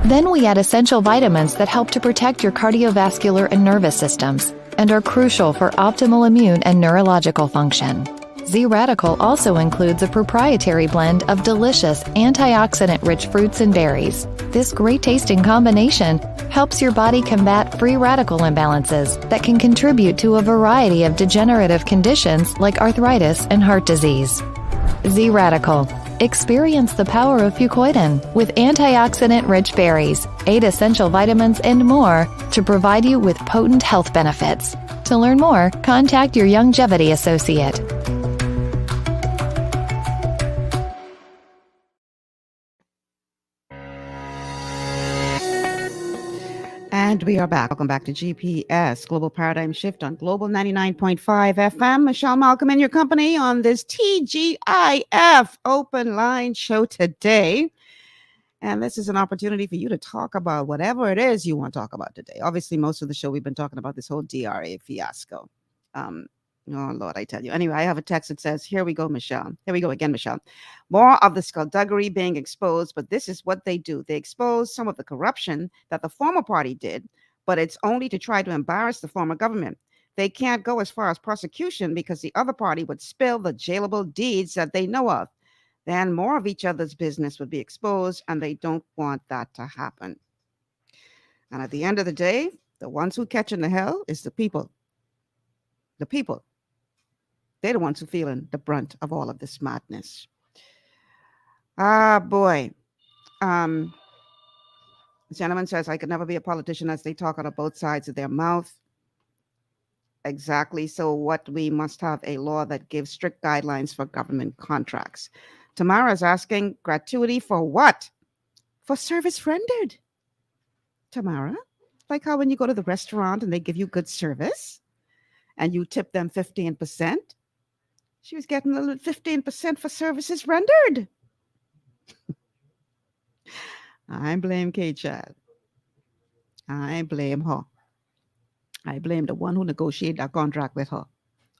Then we add essential vitamins that help to protect your cardiovascular and nervous systems and are crucial for optimal immune and neurological function. Z-Radical also includes a proprietary blend of delicious antioxidant-rich fruits and berries. This great-tasting combination helps your body combat free radical imbalances that can contribute to a variety of degenerative conditions like arthritis and heart disease. Z-Radical. Experience the power of fucoidan with antioxidant-rich berries, 8 essential vitamins, and more to provide you with potent health benefits. To learn more, contact your Youngevity associate. And we are back. Welcome back to GPS, Global Paradigm Shift on Global 99.5 FM. Michelle Malcolm in your company on this TGIF open line show today. And this is an opportunity for you to talk about whatever it is you want to talk about today. Obviously, most of the show we've been talking about this whole DRA fiasco. Oh, Lord, I tell you. Anyway, I have a text that says, here we go, Michelle. Here we go again, Michelle. More of the skullduggery being exposed, but this is what they do. They expose some of the corruption that the former party did, but it's only to try to embarrass the former government. They can't go as far as prosecution because the other party would spill the jailable deeds that they know of. Then more of each other's business would be exposed, and they don't want that to happen. And at the end of the day, the ones who catch in the hell is the people. The people. They're the ones who are feeling the brunt of all of this madness. Ah, boy. The gentleman says, I could never be a politician as they talk out of both sides of their mouth. Exactly. So what we must have a law that gives strict guidelines for government contracts. Tamara is asking, gratuity for what? For service rendered. Tamara, like how when you go to the restaurant and they give you good service and you tip them 15%, she was getting a little 15% for services rendered. I blame K-Child. I blame her. I blame the one who negotiated that contract with her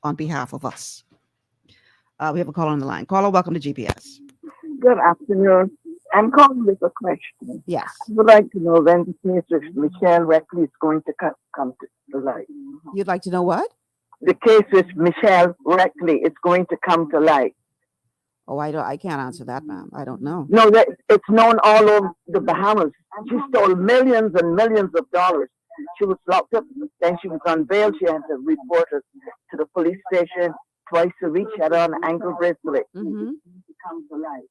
on behalf of us. We have a caller on the line. Caller, welcome to GPS. Good afternoon. I'm calling with a question. Yes. I would like to know when the case with Michelle Reckley is going to come to the light. You'd like to know what? The case with Michelle Reckley is going to come to light. Oh, I can't answer that, ma'am. I don't know. No, it's known all over the Bahamas. She stole millions and millions of dollars. She was locked up. Then she was on bail. She had to report her to the police station twice a week. She had on an ankle bracelet. Mm-hmm. Come to light.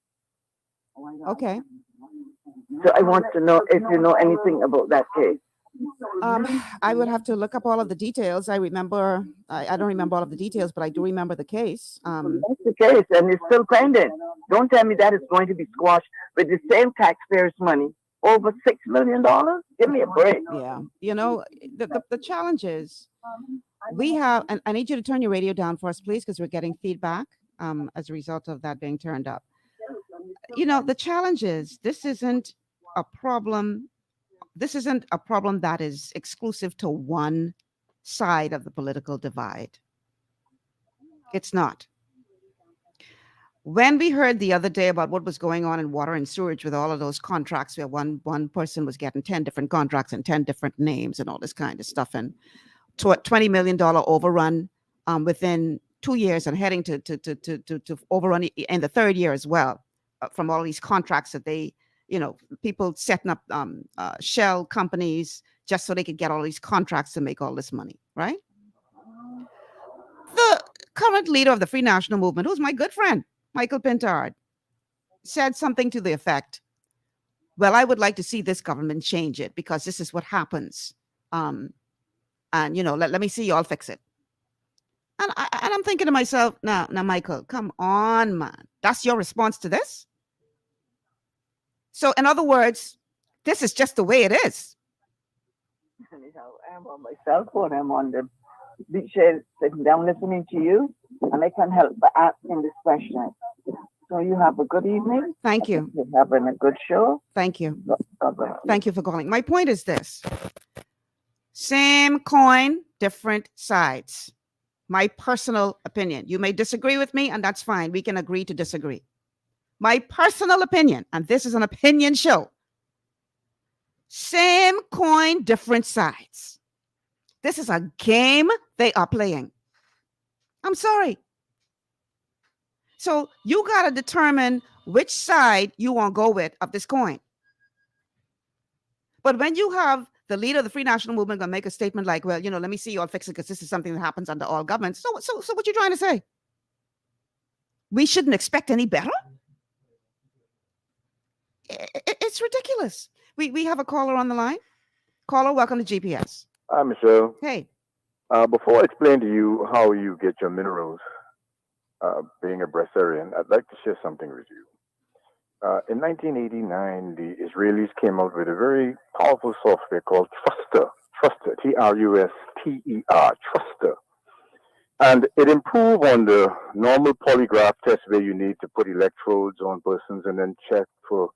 Okay. So I want to know if you know anything about that case. I would have to look up all of the details. I don't remember all of the details, but I do remember the case. That's the case, and it's still pending. Don't tell me that is going to be squashed with the same taxpayers' money, over $6 million. Give me a break. Yeah, the challenge is we have, and I need you to turn your radio down for us, please, because we're getting feedback as a result of that being turned up. The challenge is this isn't a problem. This isn't a problem that is exclusive to one side of the political divide. It's not. When we heard the other day about what was going on in water and sewage with all of those contracts where one person was getting 10 different contracts and 10 different names and all this kind of stuff, and $20 million overrun within 2 years and heading to overrun in the third year as well, from all these contracts that they, people setting up shell companies just so they could get all these contracts to make all this money, right? The current leader of the Free National Movement, who's my good friend, Michael Pintard, said something to the effect, well, I would like to see this government change it because this is what happens. And, let me see y'all fix it. And I'm thinking to myself, now, Michael, come on, man. That's your response to this? So, in other words, this is just the way it is. I'm on my cell phone. I'm on the beach chair sitting down listening to you, and I can't help but asking this question. So you have a good evening. Thank you. You're having a good show. Thank you. God bless you. Thank you for calling. My point is this. Same coin, different sides. My personal opinion. You may disagree with me, and that's fine. We can agree to disagree. My personal opinion, and this is an opinion show. Same coin, different sides. This is a game they are playing. I'm sorry. So you got to determine which side you want to go with of this coin. But when you have the leader of the Free National Movement going to make a statement like, well, let me see you all fix it because this is something that happens under all governments. So what you trying to say? We shouldn't expect any better? It's ridiculous. We have a caller on the line. Caller, welcome to GPS. Hi, Michelle. Hey. Before I explain to you how you get your minerals, being a breatharian, I'd like to share something with you. In 1989, the Israelis came out with a very powerful software called Truster, Truster, Truster. And it improved on the normal polygraph test where you need to put electrodes on persons and then check for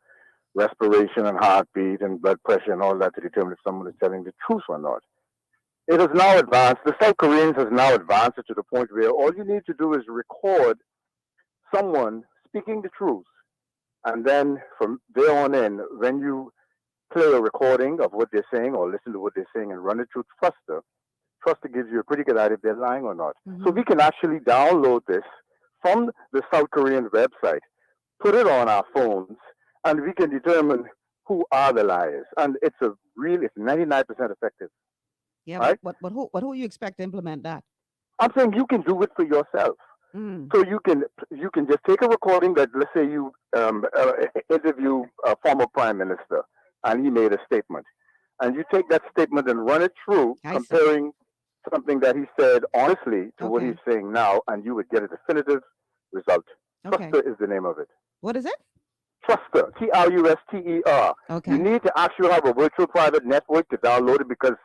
respiration and heartbeat and blood pressure and all that to determine if someone is telling the truth or not. It has now advanced, the South Koreans has now advanced it to the point where all you need to do is record someone speaking the truth. And then from there on in, when you play a recording of what they're saying or listen to what they're saying and run it through Truster, Truster gives you a pretty good idea if they're lying or not. Mm-hmm. So we can actually download this from the South Korean website, put it on our phones, and we can determine who are the liars. And it's 99% effective. Yeah, right? But who you expect to implement that? I'm saying you can do it for yourself. Mm. So you can just take a recording that, let's say you interview a former prime minister and he made a statement, and you take that statement and run it through, comparing something that he said honestly to what he's saying now, and you would get a definitive result. Okay. Truster is the name of it. What is it? Truster, Truster. Okay. You need to actually have a virtual private network to download it because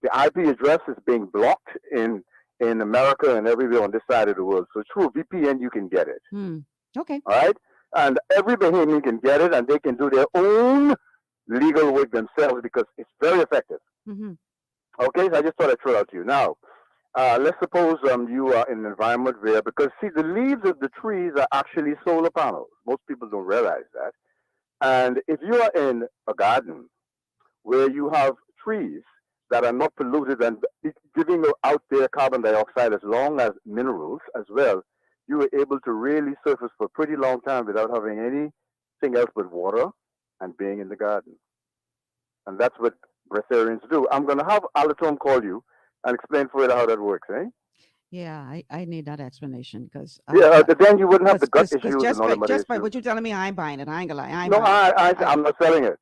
the IP address is being blocked in America and everywhere on this side of the world. So through VPN, you can get it. Okay. All right? And every Bahamian can get it, and they can do their own legal work themselves because it's very effective. Mm-hmm. Okay? So I just thought I'd throw it out to you. Now, let's suppose you are in an environment where, because see, the leaves of the trees are actually solar panels. Most people don't realize that. And if you are in a garden where you have trees that are not polluted and giving out their carbon dioxide as long as minerals as well, you are able to really surface for a pretty long time without having anything else but water and being in the garden. And that's what breatharians do. I'm going to have Alatom call you and explain further how that works, eh? Yeah, I need that explanation because then you wouldn't have the gut issues just and all the by other just by issues. what you're telling me, I ain't buying it. I ain't gonna lie, I ain't No, buying it. I'm not selling it.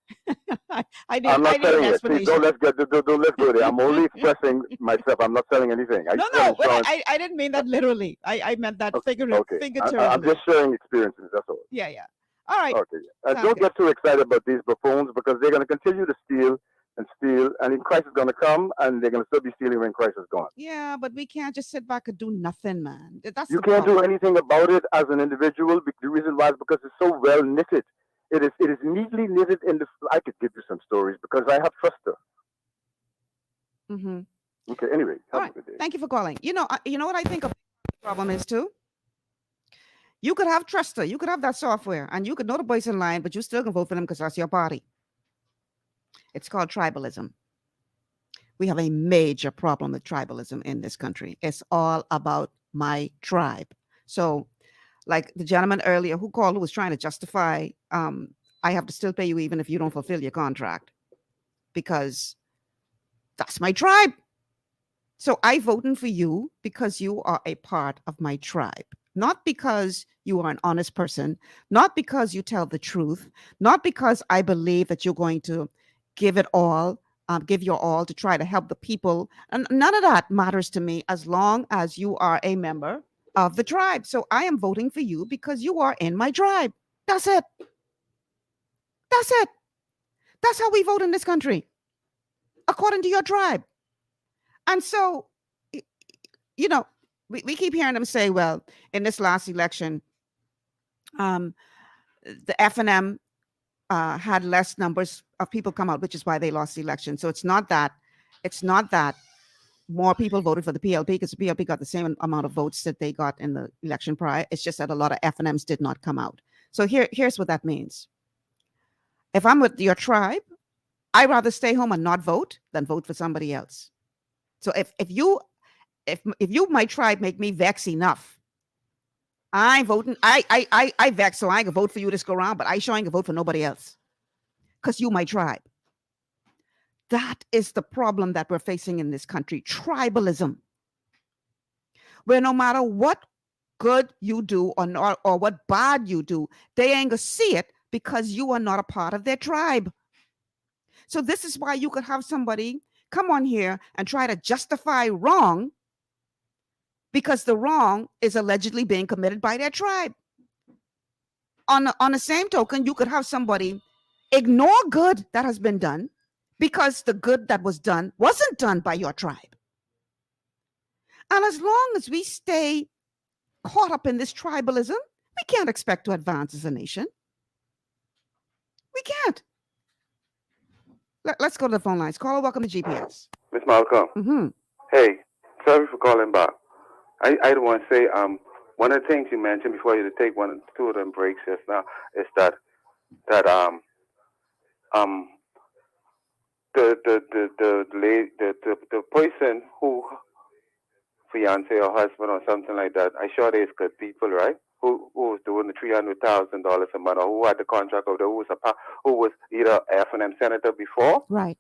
I I'm need not an selling it. See, explanation. let's go there. I'm only expressing myself. I'm not selling anything. I No, sell no, but insurance. I didn't mean that literally. I meant that Okay. I'm figuratively. just sharing experiences. That's all. Yeah, yeah. All right. Okay. And Sounds don't good. get too excited about these buffoons because they're going to continue to steal and steal, and then crisis is going to come, and they're going to still be stealing when crisis is gone. Yeah, but we can't just sit back and do nothing, man. That's You the can't do problem. anything about it as an individual. The reason why is because it's so well knitted. It is neatly knitted in the. I could give you some stories because I have trust her. Mm-hmm. Okay. Anyway, All have right. a good day. Thank you for calling. You know what I think a problem is too. You could have Truster, you could have that software, and you could know the boys in line, but you still can vote for them because that's your party. It's called tribalism. We have a major problem with tribalism in this country. It's all about my tribe. So, like the gentleman earlier who called, who was trying to justify, I have to still pay you even if you don't fulfill your contract because that's my tribe. So I voting for you because you are a part of my tribe, not because you are an honest person, not because you tell the truth, not because I believe that you're going to give it all, give your all to try to help the people. And none of that matters to me as long as you are a member of the tribe. So I am voting for you because you are in my tribe. That's it. That's it. That's how we vote in this country, according to your tribe. And so, you know, we keep hearing them say, well, in this last election, the F&M had less numbers of people come out, which is why they lost the election. So it's not that more people voted for the PLP because the PLP got the same amount of votes that they got in the election prior. It's just that a lot of F&Ms did not come out. So here's what that means. If I'm with your tribe, I'd rather stay home and not vote than vote for somebody else. So if you my tribe make me vex enough, I voting. I vex, so I can vote for you this go around, but I sure ain't gonna vote for nobody else. Because you my tribe. That is the problem that we're facing in this country. Tribalism. Where no matter what good you do or not, or what bad you do, they ain't gonna see it because you are not a part of their tribe. So this is why you could have somebody come on here and try to justify wrong because the wrong is allegedly being committed by their tribe. On the same token, you could have somebody ignore good that has been done because the good that was done wasn't done by your tribe. And as long as we stay caught up in this tribalism, we can't expect to advance as a nation. We can't. Let's go to the phone lines. Caller, welcome to GPS. Miss Malcolm. Mm-hmm. Hey, sorry for calling back. I want to say one of the things you mentioned before you to take two of them breaks just now is that the person who fiance or husband or something like that, I sure there's good people, right? Who was doing the $300,000 a month, or who had the contract of who was either F&M senator before. Right.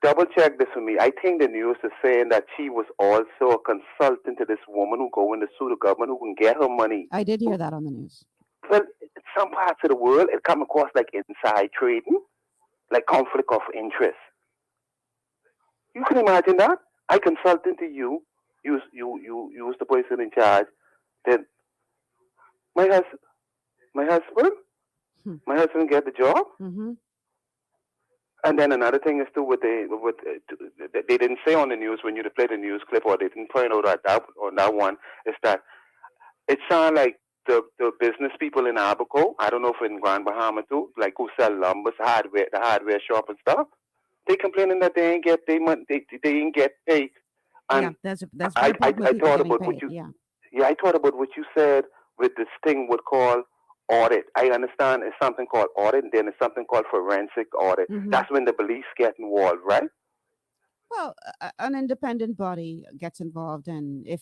Double check this for me. I think the news is saying that she was also a consultant to this woman who go in to sue the government who can get her money. I did hear that on the news. Well, in some parts of the world, it come across like inside trading, like conflict of interest. You can imagine that? I consultant to you, you was the person in charge. Then my husband get the job. Mm-hmm. And then another thing is too, they didn't say on the news when you play the news clip, or they didn't point out on that one, is that it sounds like the business people in Abaco, I don't know if in Grand Bahama too, like who sell lumbers, the hardware shop and stuff, they complaining that they ain't get they ain't get paid. And yeah, that's I thought about what you I thought about what you said with this thing would call audit. I understand it's something called audit, and then it's something called forensic audit. Mm-hmm. That's when the police get involved, right? Well, an independent body gets involved, and if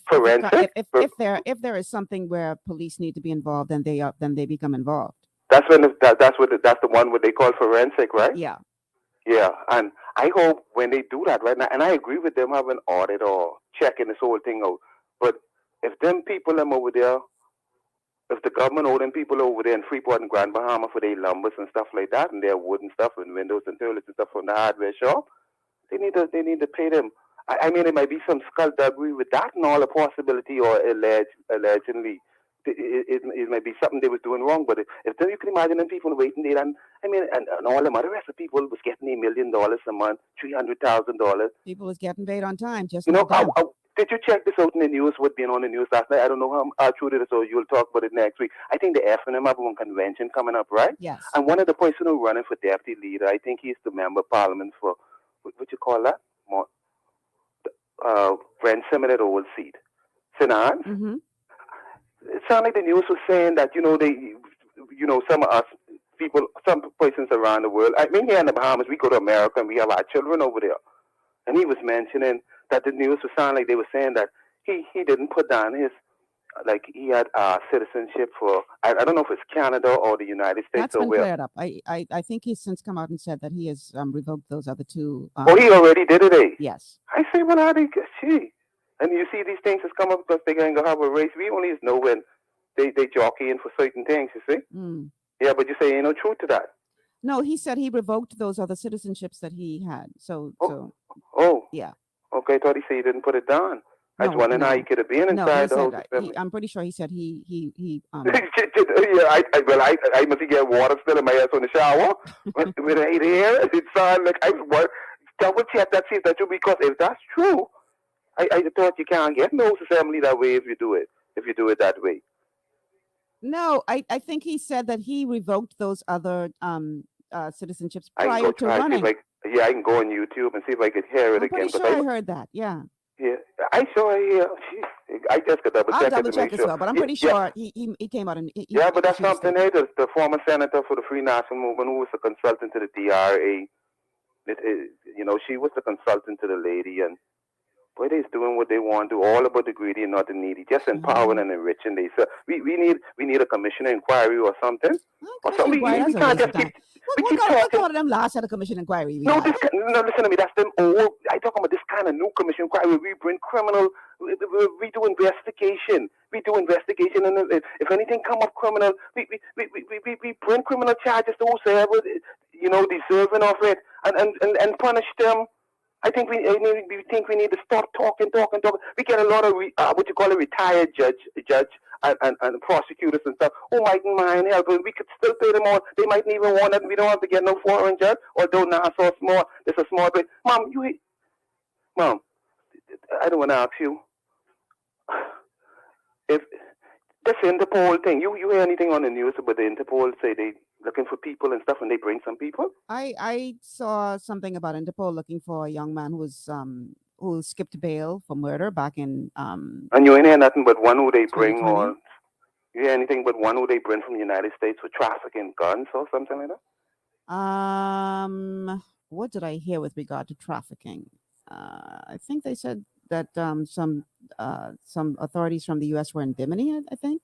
there is something where police need to be involved, then they become involved. That's when that's the one what they call forensic, right? Yeah. Yeah, and I hope when they do that right now, and I agree with them having audit or checking this whole thing out. But if them people them over there, if the government owe them people over there in Freeport and Grand Bahama for their lumbers and stuff like that, and their wood and stuff and windows and toilets and stuff from the hardware shop, they need to pay them. I mean, it might be some skullduggery with that and all a possibility or allegedly. It might be something they was doing wrong, but if then you can imagine them people waiting there, and I mean, and all them other rest of people was getting $1 million a month, $300,000. People was getting paid on time, just You not know, them. did you check this out in the news? What's been on the news last night? I don't know how true it is, so you'll talk about it next week. I think the FNM have one convention coming up, right? Yes. And one of the person who running for deputy leader, I think he's the member of parliament for what you call that? Brent Similar old seat. Sinan? Mm-hmm. It sounded like the news was saying that, some of us people, some persons around the world, I mean, here in the Bahamas, we go to America and we have our children over there. And he was mentioning that the news was sounding like they were saying that he didn't put down his, like he had citizenship for, I don't know if it's Canada or the United States That's or been where. cleared up. I think he's since come out and said that he has revoked those other two. He already did it, eh? Yes. I say, well, how they, gee. And you see these things has come up because they're going to have a race. We only know when they jockeying for certain things, you see? Mm. Yeah, but you say ain't no truth to that. No, he said he revoked those other citizenships that he had. So yeah. Okay, I thought he said he didn't put it down. I was wondering how he could have been inside the house. I'm pretty sure he said he yeah, I must get water still in my ass on the shower. When I hear it sounds like I was double check that, see if that's true, because if that's true, I thought you can't get no assembly that way if you do it that way. No, I think he said that he revoked those other citizenships I can prior go to try running. see if I can go on YouTube and see if I could hear it I'm again. pretty sure I heard that. Yeah. Yeah, I saw it here. I just could double check I'll it double to check make as sure. well, but I'm pretty sure he came out and Yeah, but that's issued a something. statement. The former senator for the Free National Movement, who was a consultant to the DRA, she was the consultant to the lady, and boy, they's doing what they want to, all about the greedy and not the needy, just empowering and enriching themselves. We need a commission inquiry or something. Or something. We can't just keep. What one of them last had a commission inquiry? No, listen to me. That's them old. I talking about this kind of new commission inquiry. We bring criminal. We do investigation. And if anything come up criminal, we bring criminal charges to whoever deserving of it, and punish them. I think we need to stop talking. We get a lot of retired judge and prosecutors and stuff who mightn't mind helping. We could still pay them all. They mightn't even want it. We don't have to get no foreign judge. Although now so small, it's a small bit. Mom, I don't want to ask you if this Interpol thing. You hear anything on the news about the Interpol say they looking for people and stuff, and they bring some people? I saw something about Interpol looking for a young man who skipped bail for murder back in And you ain't hear nothing but one who they bring, 2020? or you hear anything but one who they bring from the United States for trafficking guns or something like that? What did I hear with regard to trafficking? I think they said that some authorities from the U.S. were in Bimini. I think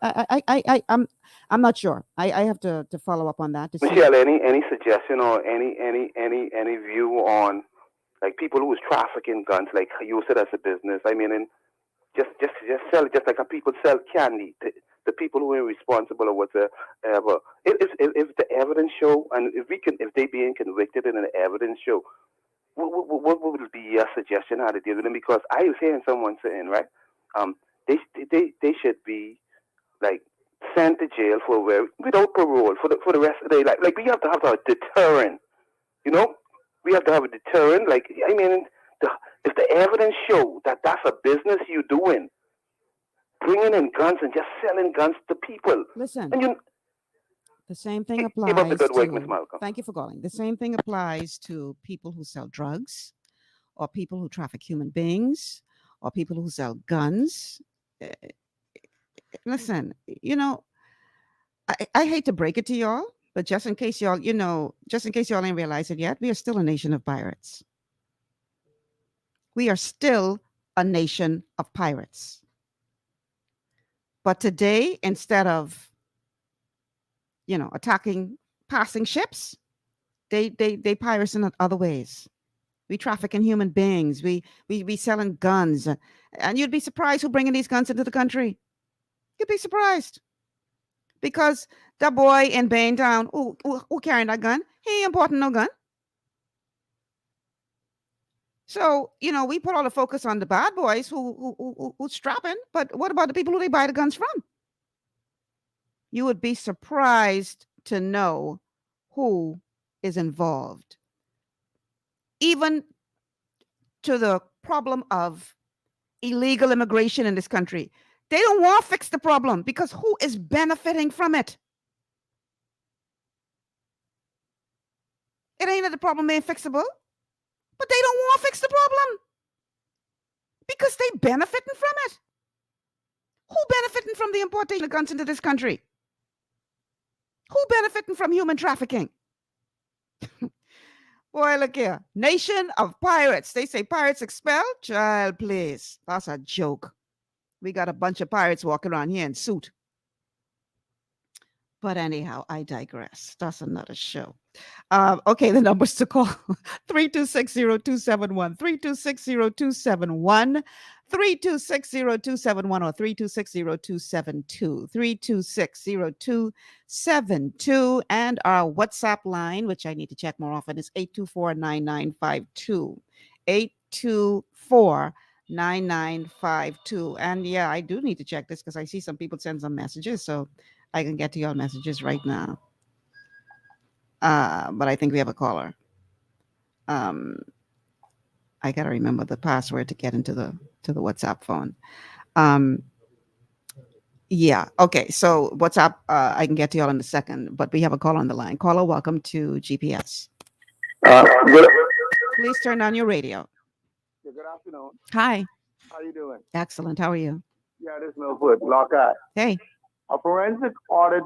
I'm not sure. I have to follow up on that to see. Michelle, any suggestion or any view on like people who is trafficking guns, like use it as a business? I mean, and just sell it, just like how people sell candy. The people who are responsible or whatever. If the evidence show, and if they being convicted and the evidence show, what would be your suggestion how to deal with them? Because I was hearing someone saying, right, they should be like sent to jail without parole for the rest of their life. Like we have to have a deterrent, we have to have a deterrent. Like I mean, if the evidence show that that's a business you doing, bringing in guns and just selling guns to people. Listen, and the same thing applies. Keep up the good work, Miss Malcolm. Thank you for calling. The same thing applies to people who sell drugs, or people who traffic human beings, or people who sell guns. Listen, I hate to break it to y'all, but just in case y'all ain't realized it yet, we are still a nation of pirates. We are still a nation of pirates. But today, instead of attacking passing ships, They pirate in other ways. We traffic in human beings. We selling guns, and you'd be surprised who bringing these guns into the country. You'd be surprised because that boy in Baintown who carrying that gun, he ain't importing no gun. So we put all the focus on the bad boys who's strapping, but what about the people who they buy the guns from? You would be surprised to know who is involved, even to the problem of illegal immigration in this country. They don't want to fix the problem because who is benefiting from it? It ain't that the problem ain't fixable, but they don't want to fix the problem because they benefiting from it. Who benefiting from the importation of guns into this country? Who benefiting from human trafficking? Boy, look here. Nation of pirates. They say pirates expelled? Child, please. That's a joke. We got a bunch of pirates walking around here in suit. But anyhow, I digress. That's another show. Okay, the numbers to call 3260271, 3260271, 3260271, or 3260272, 3260272, and our WhatsApp line, which I need to check more often, is 824-9952, 824-9952. And yeah, I do need to check this because I see some people send some messages, so I can get to your messages right now. But I think we have a caller. I gotta remember the password to get into the WhatsApp phone. Yeah. Okay. So WhatsApp, I can get to y'all in a second, but we have a caller on the line. Caller, welcome to GPS. Please turn on your radio. Good afternoon. Hi. How you doing? Excellent. How are you? Yeah, this is Milford, Lockhart. Hey. A forensic audit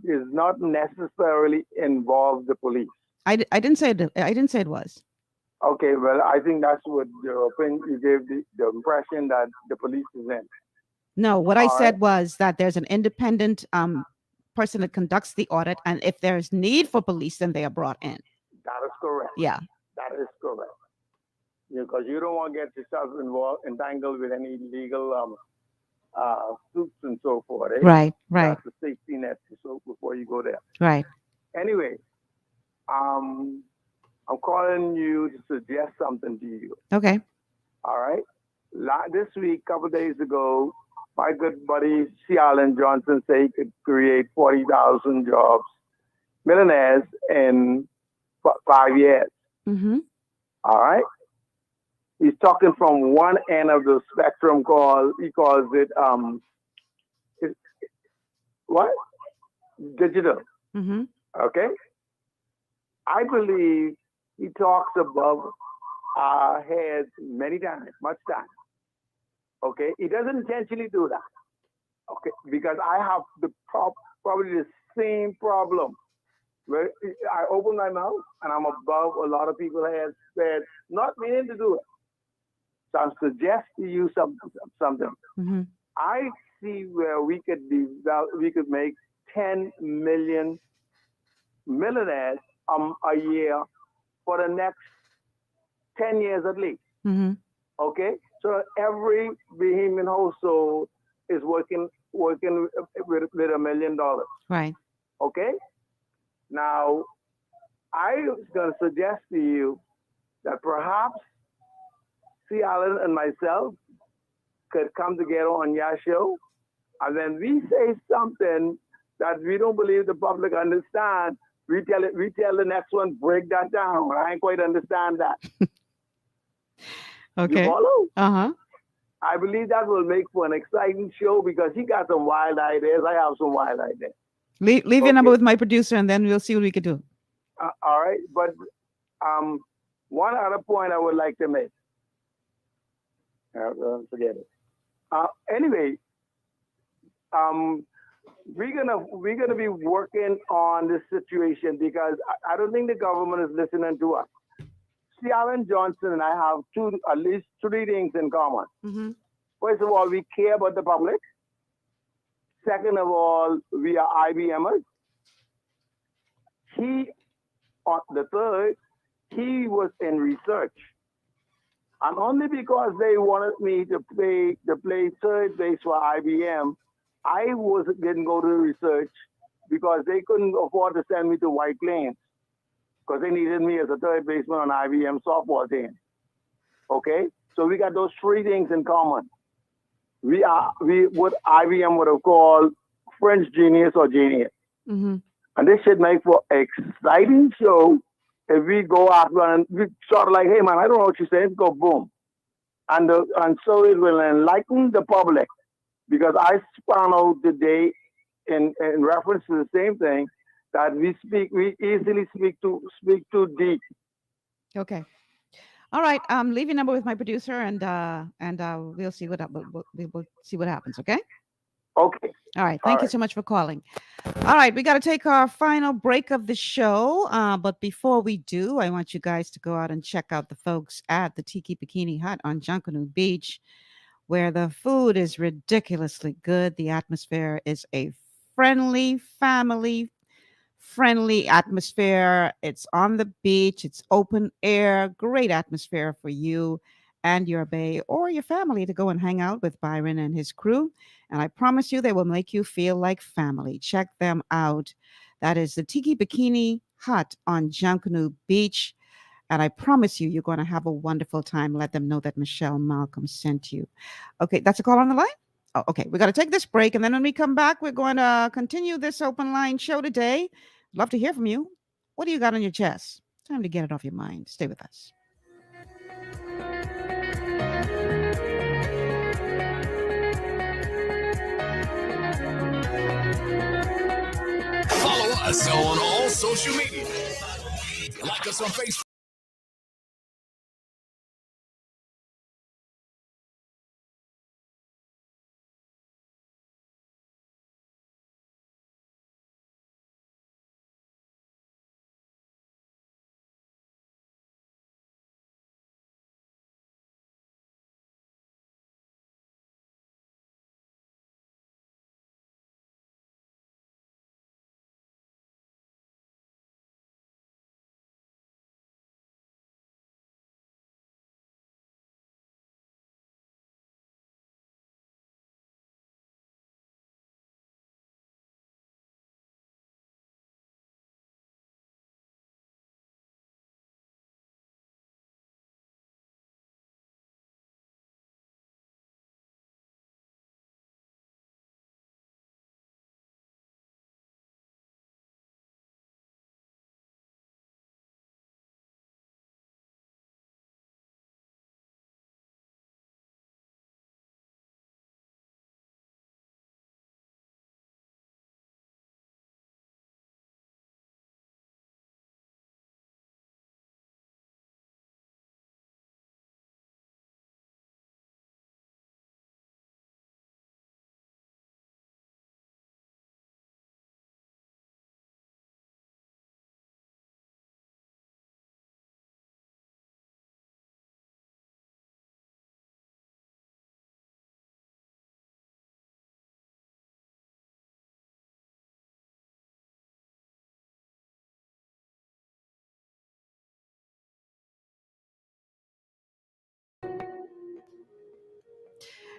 is not necessarily involve the police. I didn't say it. I didn't say it was. Okay, well, I think that's what your opinion. You gave the impression that the police is in. No, what I said was that there's an independent person that conducts the audit, and if there's need for police, then they are brought in. That is correct. Yeah. That is correct. Because you don't want to get yourself entangled with any legal suits and so forth. Eh? Right. That's the safety net before you go there. Right. Anyway, I'm calling you to suggest something to you. Okay. All right. This week, a couple days ago, my good buddy C. Allen Johnson said he could create 40,000 jobs, millionaires in 5 years. Mm-hmm. All right. He's talking from one end of the spectrum he calls it what? Digital. Mm-hmm. Okay. I believe he talks above our heads much time. Okay. He doesn't intentionally do that. Okay. Because I have probably the same problem where I open my mouth and I'm above a lot of people's heads, not meaning to do it. So I'm suggesting you something. Mm-hmm. I see where we could make 10 million millionaires a year for the next 10 years at least. Mm-hmm. Okay, so every Bahamian household is working with $1 million. Right. Okay. Now, I was going to suggest to you that perhaps C. Allen and myself could come together on your show, and then we say something that we don't believe the public understand. We tell the next one, break that down. I ain't quite understand that. Okay. You follow? Uh-huh. I believe that will make for an exciting show because he got some wild ideas. I have some wild ideas. Leave your number with my producer, and then we'll see what we can do. All right, but one other point I would like to make. Forget it. Anyway, we're gonna be working on this situation because I don't think the government is listening to us. C. Allen Johnson and I have at least three things in common. Mm-hmm. First of all, we care about the public. Second of all, we are IBMers. He on the third, he was in research. And only because they wanted me to play third base for IBM, I didn't go to research because they couldn't afford to send me to White Plains because they needed me as a third baseman on IBM softball team. Okay, so we got those three things in common. We what IBM would have called French genius or genius, and this should make for exciting show if we go after and we sort of like, hey man, I don't know what you're saying, go boom, and so it will enlighten the public because I found out today in reference to the same thing that we easily speak too deep. Okay. All right. Leave your number with my producer, and we'll see we'll see what happens. Okay. Okay. All right. Thank you so much for calling. All right, we got to take our final break of the show. But before we do, I want you guys to go out and check out the folks at the Tiki Bikini Hut on Junkanoo Beach, where the food is ridiculously good. The atmosphere is a friendly, family friendly atmosphere. It's on the beach, it's open air, great atmosphere for you and your bae or your family to go and hang out with Byron and his crew. And I promise you, they will make you feel like family. Check them out. That is the Tiki Bikini Hut on Junkanoo Beach. And I promise you, you're going to have a wonderful time. Let them know that Michelle Malcolm sent you. Okay, that's a call on the line? Oh, okay, we got to take this break. And then when we come back, we're going to continue this open line show today. Love to hear from you. What do you got on your chest? Time to get it off your mind. Stay with us. Follow us on all social media. Like us on Facebook.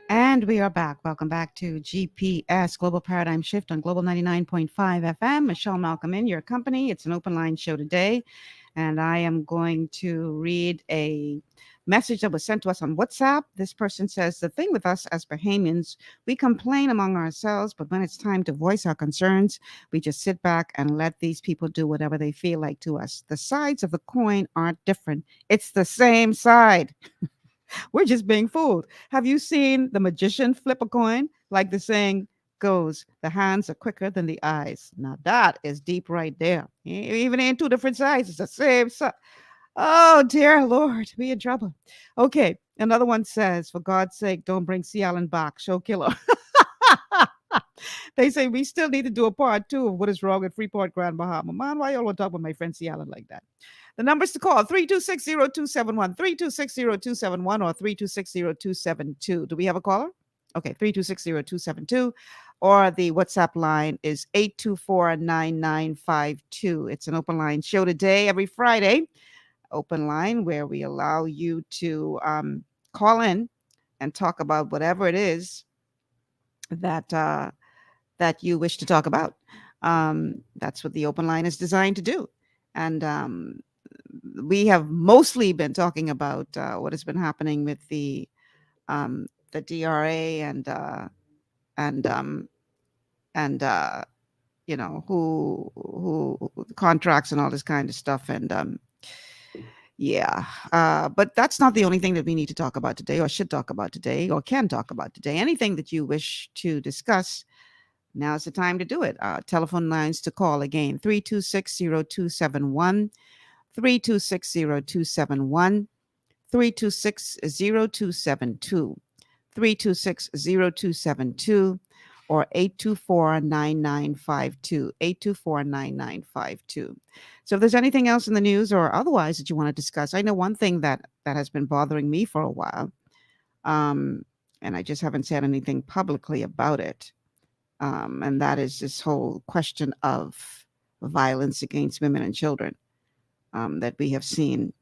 And we are back. Welcome back to GPS Global Paradigm Shift on Global 99.5 FM. Michelle Malcolm in your company. It's an open line show today. And I am going to read a message that was sent to us on WhatsApp. This person says, the thing with us as Bahamians, we complain among ourselves, but when it's time to voice our concerns, we just sit back and let these people do whatever they feel like to us. The sides of the coin aren't different. It's the same side. We're just being fooled. Have you seen the magician flip a coin? Like the saying goes, the hands are quicker than the eyes. Now that is deep right there. Even in two different sides, it's the same side. Oh, dear Lord, we in trouble. Okay, another one says, for God's sake, don't bring C. Allen back. Show killer. They say we still need to do a part two of what is wrong with Freeport, Grand Bahama. Man, why y'all want to talk about my friend C. Allen like that? The numbers to call 3260271, 3260271, or 3260272. Do we have a caller? Okay, 3260272. or the WhatsApp line is 824-9952. It's an open line show today, every Friday. Open line where we allow you to call in and talk about whatever it is that that you wish to talk about. That's what the open line is designed to do. And we have mostly been talking about what has been happening with the DRA and you know who contracts and all this kind of stuff. And yeah, but that's not the only thing that we need to talk about today, or should talk about today, or can talk about today. Anything that you wish to discuss, now's the time to do it. Telephone lines to call again: 326-0271, 326-0271, 326-0272, 326-0272, or 824-9952, 824-9952. So if there's anything else in the news or otherwise that you want to discuss, I know one thing that has been bothering me for a while, and I just haven't said anything publicly about it, and that is this whole question of violence against women and children that we have seen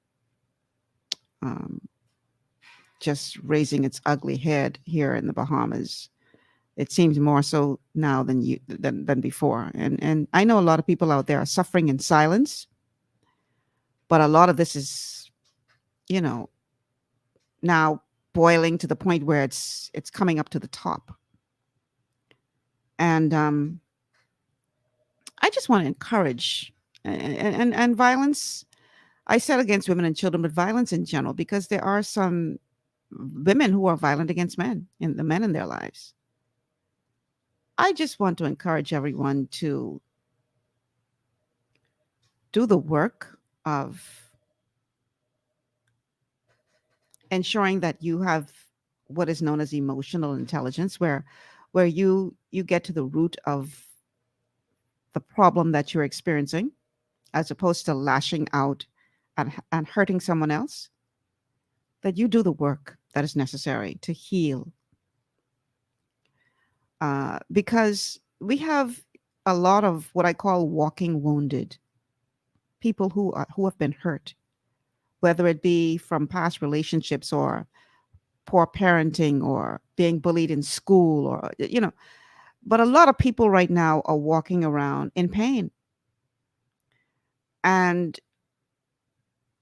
just raising its ugly head here in the Bahamas. It seems more so now than before. And I know a lot of people out there are suffering in silence, but a lot of this is, you know, now boiling to the point where it's coming up to the top. And I just want to encourage and violence. I said against women and children, but violence in general, because there are some women who are violent against men and the men in their lives. I just want to encourage everyone to do the work of ensuring that you have what is known as emotional intelligence, where you get to the root of the problem that you're experiencing, as opposed to lashing out and hurting someone else. That you do the work that is necessary to heal. Because we have a lot of what I call walking wounded people who have been hurt, whether it be from past relationships or poor parenting or being bullied in school, or but a lot of people right now are walking around in pain. And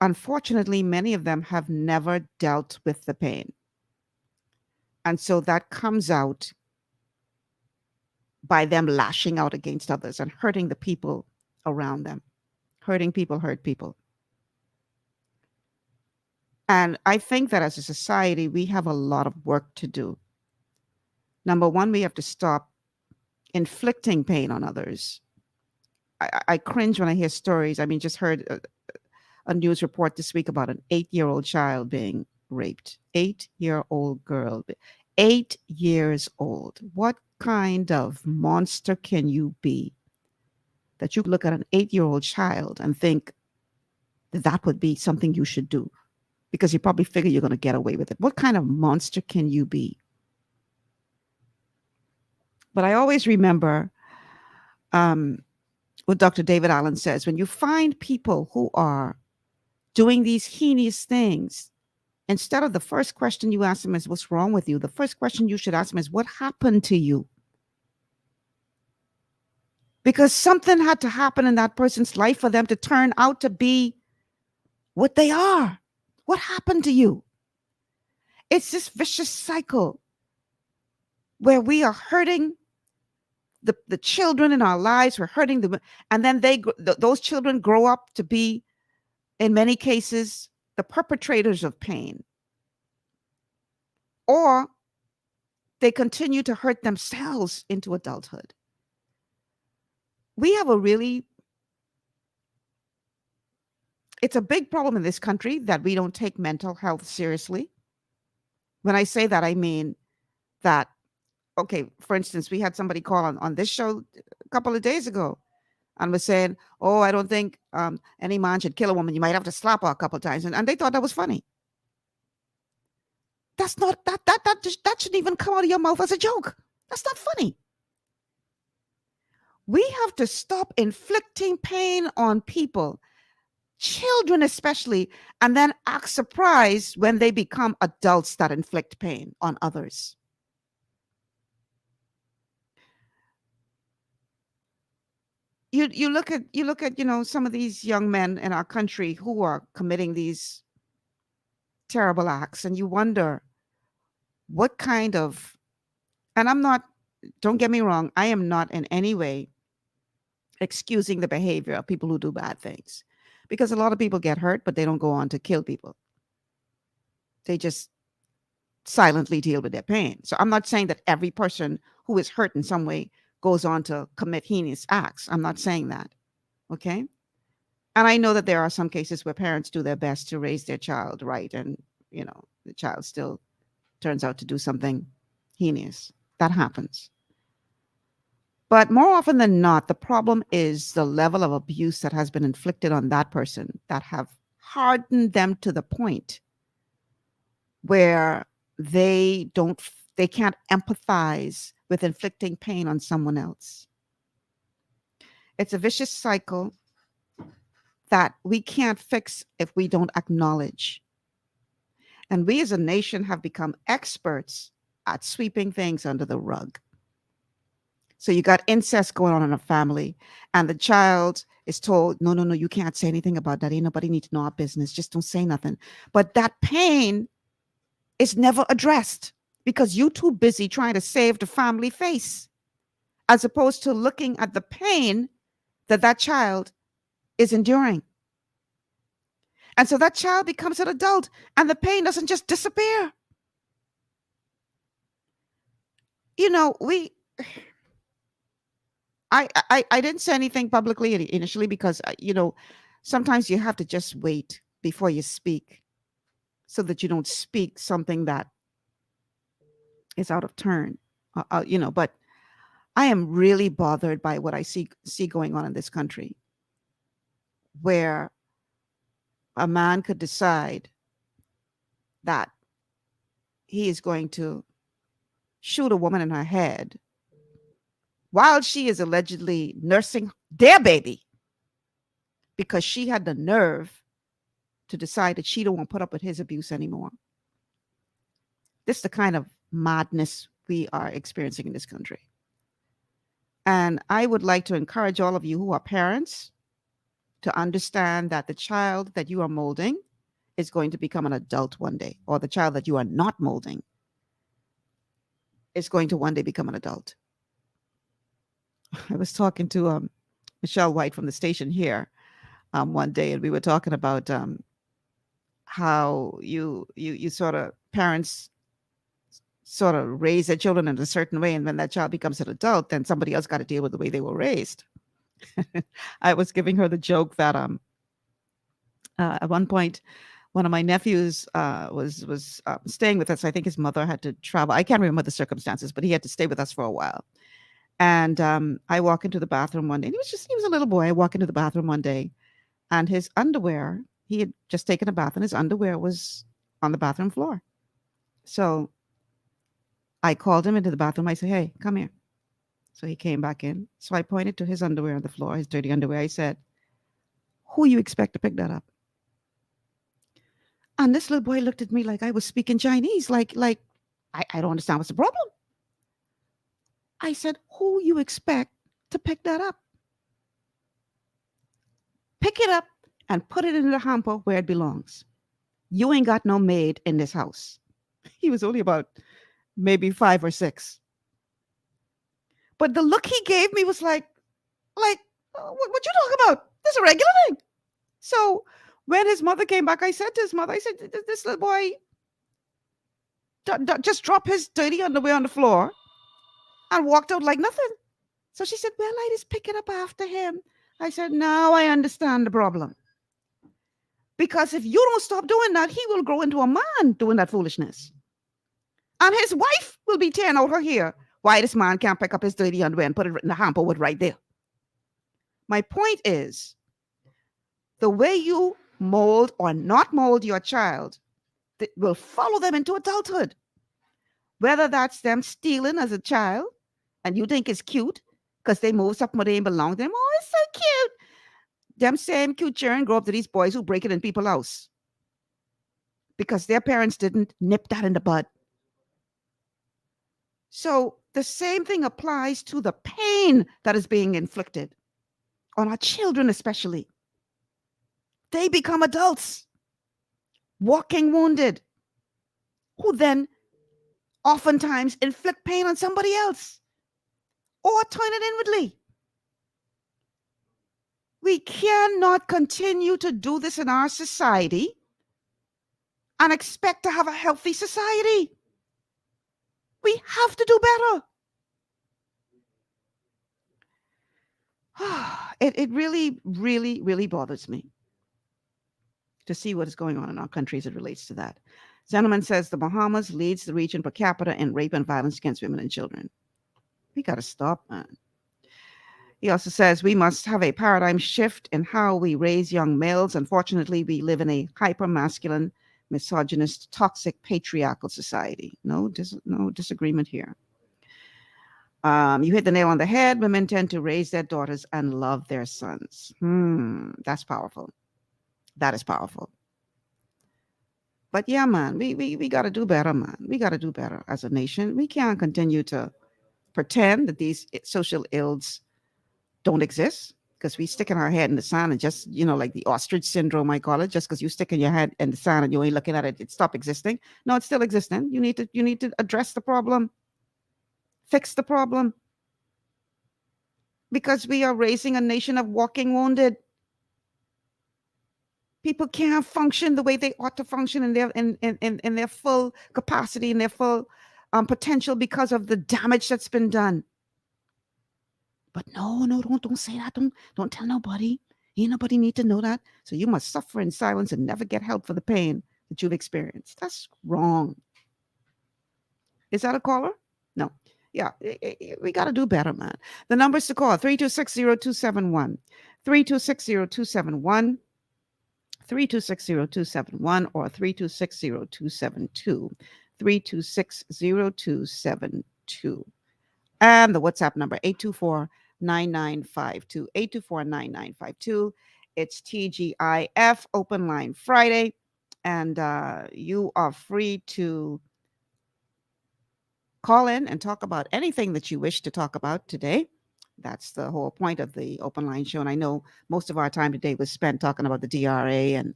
unfortunately, many of them have never dealt with the pain. And so that comes out by them lashing out against others and hurting the people around them. Hurting people hurt people. And I think that as a society, we have a lot of work to do. Number one, we have to stop inflicting pain on others. I cringe when I hear stories. I mean, just heard a news report this week about an 8-year-old child being raped. 8-year-old girl. 8 years old. What kind of monster can you be that you look at an 8-year-old child and think that would be something you should do? Because you probably figure you're going to get away with it. What kind of monster can you be? But I always remember what Dr. David Allen says: when you find people who are doing these heinous things, instead of the first question you ask them is, what's wrong with you? The first question you should ask them is, what happened to you? Because something had to happen in that person's life for them to turn out to be what they are. What happened to you? It's this vicious cycle where we are hurting the children in our lives. We're hurting them. And then those children grow up to be, in many cases, the perpetrators of pain. Or they continue to hurt themselves into adulthood. We have it's a big problem in this country that we don't take mental health seriously. When I say that, I mean that, okay, for instance, we had somebody call on this show a couple of days ago and was saying, oh, I don't think any man should kill a woman. You might have to slap her a couple of times. And they thought that was funny. That's not, that shouldn't even come out of your mouth as a joke. That's not funny. We have to stop inflicting pain on people, children especially, and then act surprised when they become adults that inflict pain on others. You look at some of these young men in our country who are committing these terrible acts, and you wonder what kind of, and don't get me wrong, I am not in any way excusing the behavior of people who do bad things, because a lot of people get hurt, but they don't go on to kill people. They just silently deal with their pain. So I'm not saying that every person who is hurt in some way goes on to commit heinous acts. I'm not saying that. Okay. And I know that there are some cases where parents do their best to raise their child right, and the child still turns out to do something heinous. That happens. But more often than not, the problem is the level of abuse that has been inflicted on that person that have hardened them to the point where they can't empathize with inflicting pain on someone else. It's a vicious cycle that we can't fix if we don't acknowledge. And we as a nation have become experts at sweeping things under the rug. So you got incest going on in a family, and the child is told, no, you can't say anything about that. Ain't nobody need to know our business. Just don't say nothing. But that pain is never addressed because you're too busy trying to save the family face, as opposed to looking at the pain that child is enduring. And so that child becomes an adult, and the pain doesn't just disappear. I didn't say anything publicly initially because, sometimes you have to just wait before you speak so that you don't speak something that is out of turn, but I am really bothered by what I see going on in this country, where a man could decide that he is going to shoot a woman in her head while she is allegedly nursing their baby because she had the nerve to decide that she don't want to put up with his abuse anymore. This is the kind of madness we are experiencing in this country. And I would like to encourage all of you who are parents to understand that the child that you are molding is going to become an adult one day, or the child that you are not molding is going to one day become an adult. I was talking to Michelle White from the station here one day, and we were talking about how you sort of parents sort of raise their children in a certain way, and when that child becomes an adult, then somebody else got to deal with the way they were raised. I was giving her the joke that at one point, one of my nephews was staying with us. I think his mother had to travel. I can't remember the circumstances, but he had to stay with us for a while. And I walk into the bathroom one day. And he was a little boy. I walk into the bathroom one day, and his underwear, he had just taken a bath, and his underwear was on the bathroom floor. So I called him into the bathroom. I said, "Hey, come here." So he came back in. So I pointed to his underwear on the floor, his dirty underwear. I said, "Who you expect to pick that up?" And this little boy looked at me like I was speaking Chinese, like I don't understand what's the problem. I said, "Who you expect to pick that up? Pick it up and put it in the hamper where it belongs. You ain't got no maid in this house." He was only about maybe 5 or 6. But the look he gave me was like, what you talking about? This is a regular thing. So when his mother came back, I said to his mother, I said, "This little boy just dropped his dirty underwear on the floor and walked out like nothing." So she said, "Well, I just pick it up after him." I said, "Now I understand the problem. Because if you don't stop doing that, he will grow into a man doing that foolishness. And his wife will be tearing out her hair. Why this man can't pick up his dirty underwear and put it in the hamper with right there." My point is, the way you mold or not mold your child will follow them into adulthood. Whether that's them stealing as a child and you think it's cute because they move something where they ain't belong to them. Oh, it's so cute. Them same cute children grow up to these boys who break it in people's house because their parents didn't nip that in the bud. So the same thing applies to the pain that is being inflicted on our children, especially. They become adults, walking wounded, who then oftentimes inflict pain on somebody else or turn it inwardly. We cannot continue to do this in our society and expect to have a healthy society. We have to do better. It really, really, really bothers me to see what is going on in our country as it relates to that. Zenneman says the Bahamas leads the region per capita in rape and violence against women and children. We got to stop, man. He also says we must have a paradigm shift in how we raise young males. Unfortunately, we live in a hyper-masculine, misogynist, toxic, patriarchal society. No disagreement here. You hit the nail on the head. Women tend to raise their daughters and love their sons. That's powerful. That is powerful. But yeah, man, we got to do better, man. We got to do better as a nation. We can't continue to pretend that these social ills don't exist because we stick in our head in the sand and just, like the ostrich syndrome, I call it, just because you stick in your head in the sand and you ain't looking at it, it stopped existing. No, it's still existing. You need to address the problem, fix the problem, because we are raising a nation of walking wounded. People can't function the way they ought to function in their full capacity, in their full potential because of the damage that's been done. But no, don't say that. Don't tell nobody. Ain't nobody need to know that. So you must suffer in silence and never get help for the pain that you've experienced. That's wrong. Is that a caller? No. Yeah, we got to do better, man. The numbers to call, 3260271, 3260271, 3260271, or 3260272, 3260272. And the WhatsApp number, 824-9952, 824-9952. It's TGIF Open Line Friday, and you are free to call in and talk about anything that you wish to talk about today. That's the whole point of the Open Line show. And I know most of our time today was spent talking about the DRA and,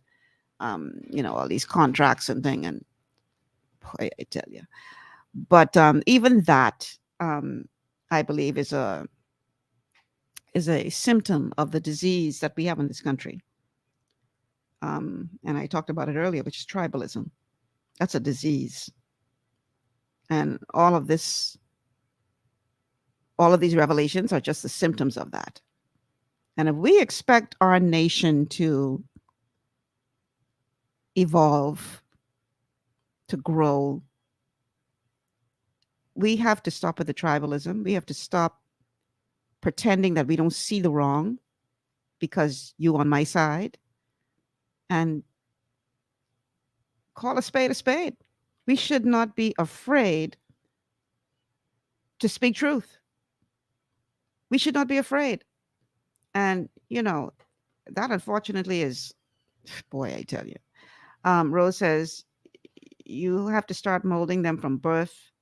all these contracts and thing. And boy, I tell you. But even that, I believe, is a symptom of the disease that we have in this country. And I talked about it earlier, which is tribalism. That's a disease. And all of these revelations are just the symptoms of that. And if we expect our nation to evolve, to grow, we have to stop with the tribalism. We have to stop pretending that we don't see the wrong because you on my side, and call a spade a spade. We should not be afraid to speak truth. We should not be afraid. And, that unfortunately is, boy, I tell you. Rose says, you have to start molding them from birth.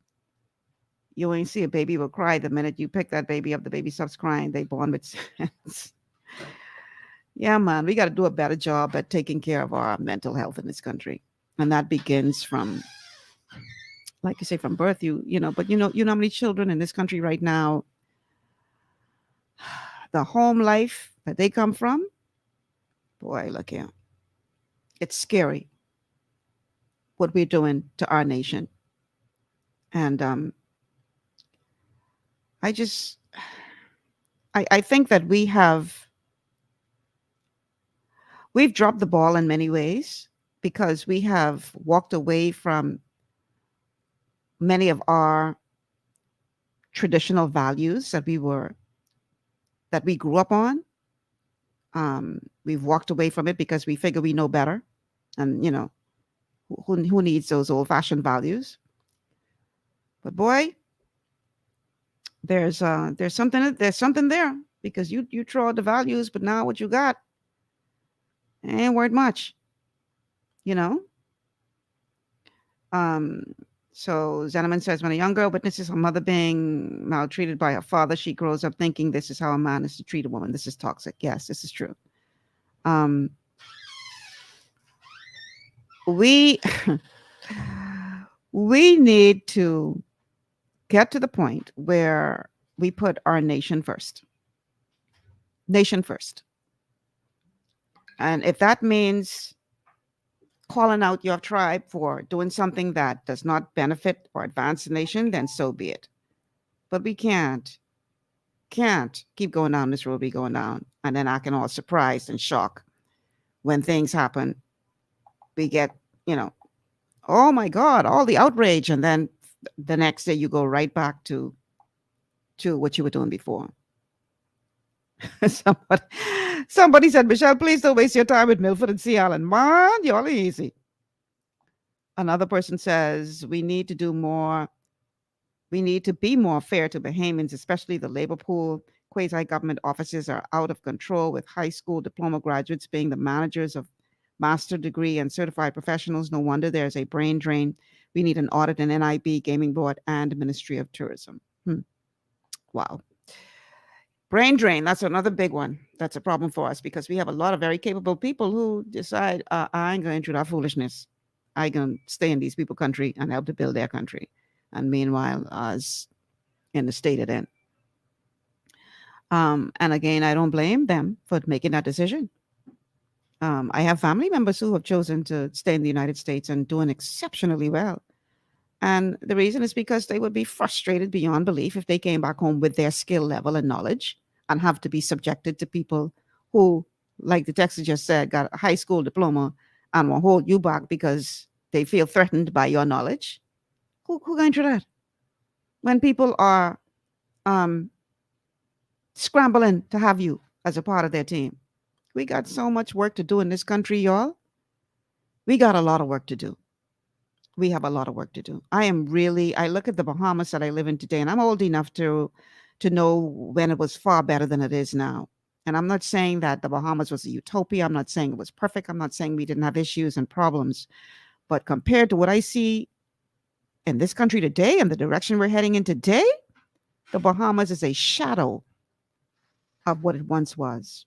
You ain't see a baby will cry the minute you pick that baby up. The baby stops crying. They born with sense. Yeah, man, we got to do a better job at taking care of our mental health in this country. And that begins from, like you say, from birth. But you know how many children in this country right now, the home life that they come from, boy, look here. It's scary what we're doing to our nation. And I think that we've dropped the ball in many ways because we have walked away from many of our traditional values that we grew up on. We've walked away from it because we figure we know better. And, who needs those old-fashioned values? But boy, there's something there because you throw out the values, but now what you got ain't worth much, you know. Um, so Zenneman says, when a young girl witnesses her mother being maltreated by her father, she grows up thinking this is how a man is to treat a woman. This is toxic. Yes, this is true. We we need to get to the point where we put our nation first. Nation first. And if that means calling out your tribe for doing something that does not benefit or advance the nation, then so be it. But we can't keep going down this road we going down and then acting all surprised and shocked when things happen. We get, oh my God, all the outrage, and then the next day you go right back to what you were doing before. Somebody said, Michelle, please don't waste your time with Milford and Sea Island. Man, y'all easy. Another person says we need to do more. We need to be more fair to Bahamians, especially the labor pool. Quasi-government offices are out of control with high school diploma graduates being the managers of master degree and certified professionals. No wonder there's a brain drain. We need an audit in NIB, Gaming Board, and Ministry of Tourism. Wow. Brain drain, that's another big one. That's a problem for us because we have a lot of very capable people who decide, I ain't going to do that foolishness. I going to stay in these people's country and help to build their country. And meanwhile, us in the state it in. And again, I don't blame them for making that decision. I have family members who have chosen to stay in the United States and doing exceptionally well. And the reason is because they would be frustrated beyond belief if they came back home with their skill level and knowledge and have to be subjected to people who, like the texter just said, got a high school diploma and will hold you back because they feel threatened by your knowledge. Who going through that? When people are scrambling to have you as a part of their team. We got so much work to do in this country, y'all. We got a lot of work to do. We have a lot of work to do. I look at the Bahamas that I live in today, and I'm old enough to know when it was far better than it is now. And I'm not saying that the Bahamas was a utopia. I'm not saying it was perfect. I'm not saying we didn't have issues and problems. But compared to what I see in this country today and the direction we're heading in today, the Bahamas is a shadow of what it once was.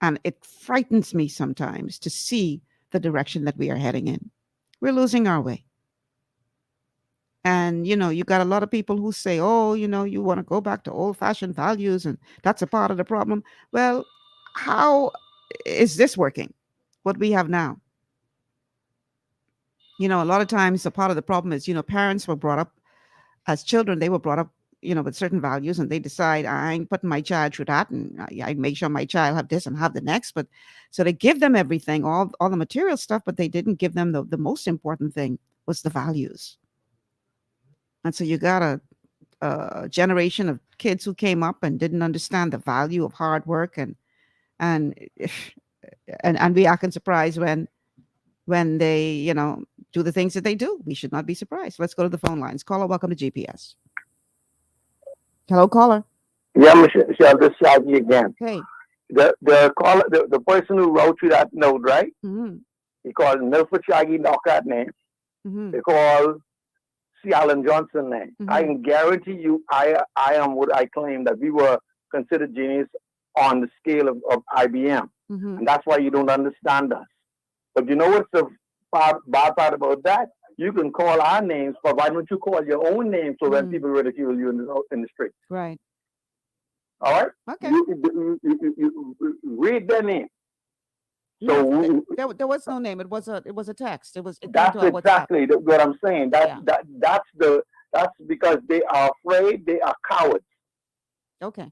And it frightens me sometimes to see the direction that we are heading in. We're losing our way. And, you got a lot of people who say, oh, you want to go back to old-fashioned values, and that's a part of the problem. Well, how is this working? What we have now? A lot of times a part of the problem is, parents were brought up as children. They were brought up, with certain values, and they decide I ain't putting my child through that, and I make sure my child have this and have the next. But so they give them everything, all the material stuff, but they didn't give them the most important thing was the values. And so you got a generation of kids who came up and didn't understand the value of hard work, and we acting surprised when they do the things that they do. We should not be surprised. Let's go to the phone lines. Caller, welcome to GPS. Hello, caller. Yeah, Michelle, this is Shaggy again. Hey. The caller, the person who wrote you that note, right? Mm-hmm. He called Milford Shaggy Knockout name. Mm-hmm. They called C. Allen Johnson name. Mm-hmm. I can guarantee you, I am what I claim that we were considered genius on the scale of IBM, mm-hmm. and that's why you don't understand us. But you know what's the bad part about that? You can call our names, but why don't you call your own name so when people ridicule you in the street? Right. All right? Okay. You read their name. So there was no name. It was a text. That's exactly what I'm saying. That's because they are afraid. They are cowards. Okay.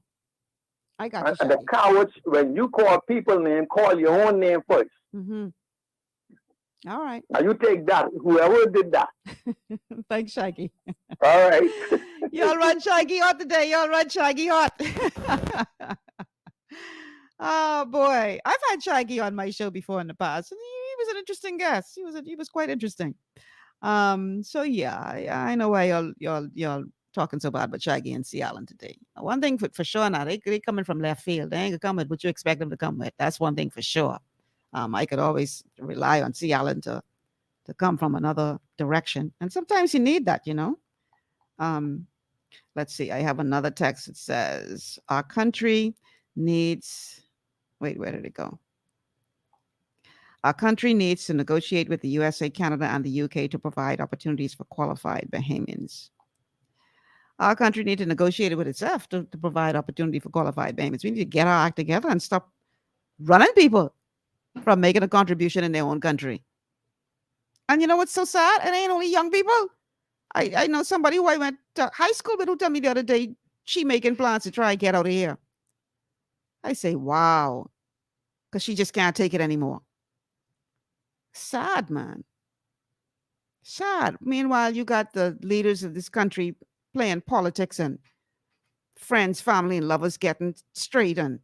I got you. And the cowards, when you call people name, call your own name first. Mm-hmm. All right. Now you take that. Whoever did that. Thanks, Shaggy. All right. Y'all run Shaggy hot today. Y'all run Shaggy hot. Oh boy, I've had Shaggy on my show before in the past, and he was an interesting guest. He was quite interesting. So yeah, I know why y'all talking so bad about Shaggy and Sea Island today. One thing for sure now, they coming from left field. They ain't gonna come with what you expect them to come with. That's one thing for sure. I could always rely on Sea Island to come from another direction. And sometimes you need that, Let's see. I have another text that says, our country needs, wait, where did it go? Our country needs to negotiate with the USA, Canada, and the UK to provide opportunities for qualified Bahamians. Our country needs to negotiate with itself to provide opportunity for qualified Bahamians. We need to get our act together and stop running people from making a contribution in their own country. And you know what's so sad? It ain't only young people. I know somebody who I went to high school with who told me the other day she making plans to try and get out of here. I say, wow, because she just can't take it anymore. Sad, man. Sad. Meanwhile, you got the leaders of this country playing politics and friends, family, and lovers getting straight and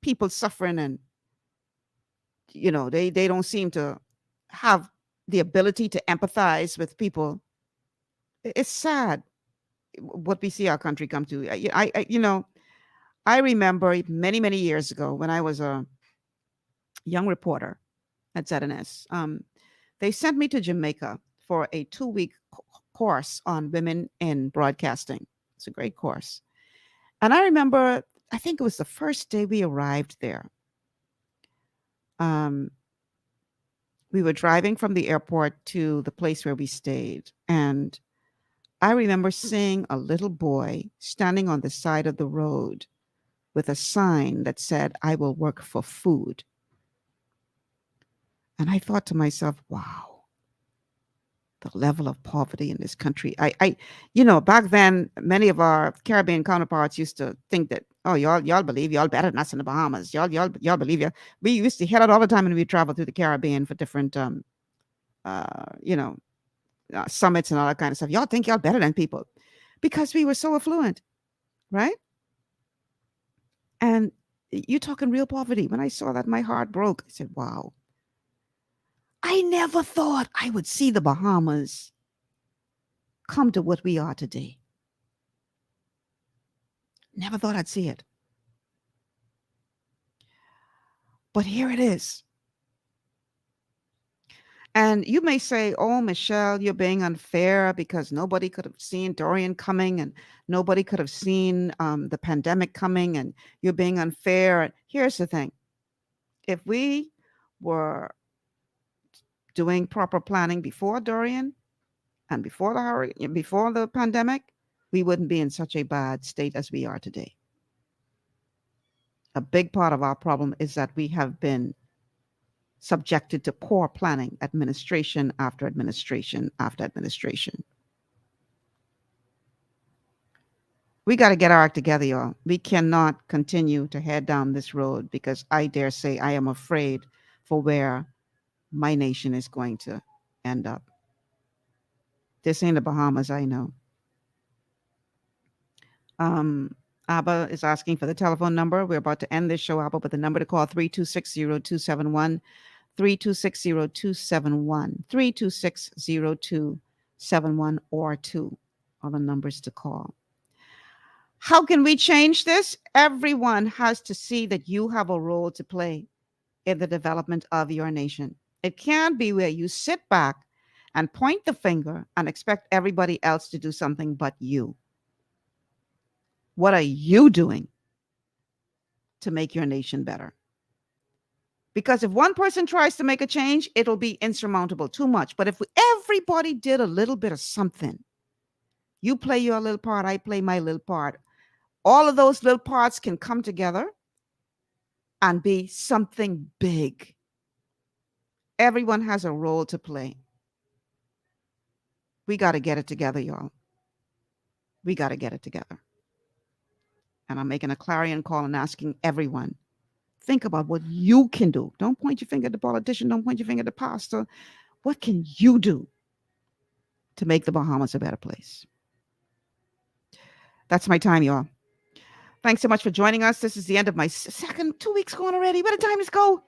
people suffering, and they don't seem to have the ability to empathize with people. It's sad what we see our country come to. I remember many, many years ago when I was a young reporter at ZNS. They sent me to Jamaica for a 2-week course on women in broadcasting. It's a great course. And I remember, I think it was the first day we arrived there. We were driving from the airport to the place where we stayed. And I remember seeing a little boy standing on the side of the road with a sign that said, I will work for food. And I thought to myself, wow, the level of poverty in this country. Back then, many of our Caribbean counterparts used to think that, oh, y'all believe y'all better than us in the Bahamas. Y'all believe you. We used to hear that all the time when we traveled through the Caribbean for different, summits and all that kind of stuff. Y'all think y'all better than people because we were so affluent, right? And you're talking real poverty. When I saw that, my heart broke. I said, wow. I never thought I would see the Bahamas come to what we are today. Never thought I'd see it. But here it is. And you may say, oh, Michelle, you're being unfair because nobody could have seen Dorian coming and nobody could have seen the pandemic coming, and you're being unfair. Here's the thing. If we were doing proper planning before Dorian and before the hurricane, before the pandemic, we wouldn't be in such a bad state as we are today. A big part of our problem is that we have been subjected to poor planning, administration after administration after administration. We got to get our act together, y'all. We cannot continue to head down this road because I dare say I am afraid for where my nation is going to end up. This ain't the Bahamas, I know. Abba is asking for the telephone number. We're about to end this show, Abba, but the number to call 3260271. 3260271. 3260271 or 2 are the numbers to call. How can we change this? Everyone has to see that you have a role to play in the development of your nation. It can't be where you sit back and point the finger and expect everybody else to do something but you. What are you doing to make your nation better? Because if one person tries to make a change, it'll be insurmountable, too much. But if everybody did a little bit of something, you play your little part, I play my little part, all of those little parts can come together and be something big. Everyone has a role to play. We got to get it together, y'all. We got to get it together. And I'm making a clarion call and asking everyone, think about what you can do. Don't point your finger at the politician. Don't point your finger at the pastor. What can you do to make the Bahamas a better place? That's my time, y'all. Thanks so much for joining us. This is the end of my second 2 weeks going already. Where the time is go?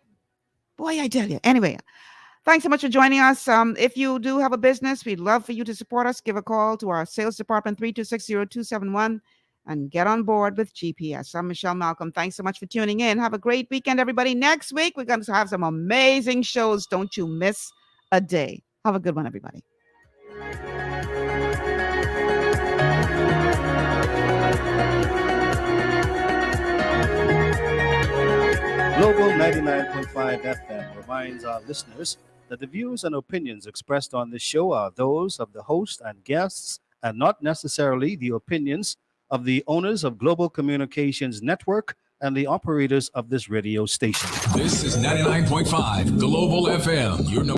Boy, I tell you. Anyway, Thanks so much for joining us. If you do have a business, we'd love for you to support us. Give a call to our sales department, 326-0271, and get on board with GPS. I'm Michelle Malcolm. Thanks so much for tuning in. Have a great weekend, everybody. Next week, we're going to have some amazing shows. Don't you miss a day. Have a good one, everybody. Global 99.5 FM reminds our listeners that the views and opinions expressed on this show are those of the host and guests and not necessarily the opinions of the owners of Global Communications Network and the operators of this radio station. This is 99.5 Global FM, your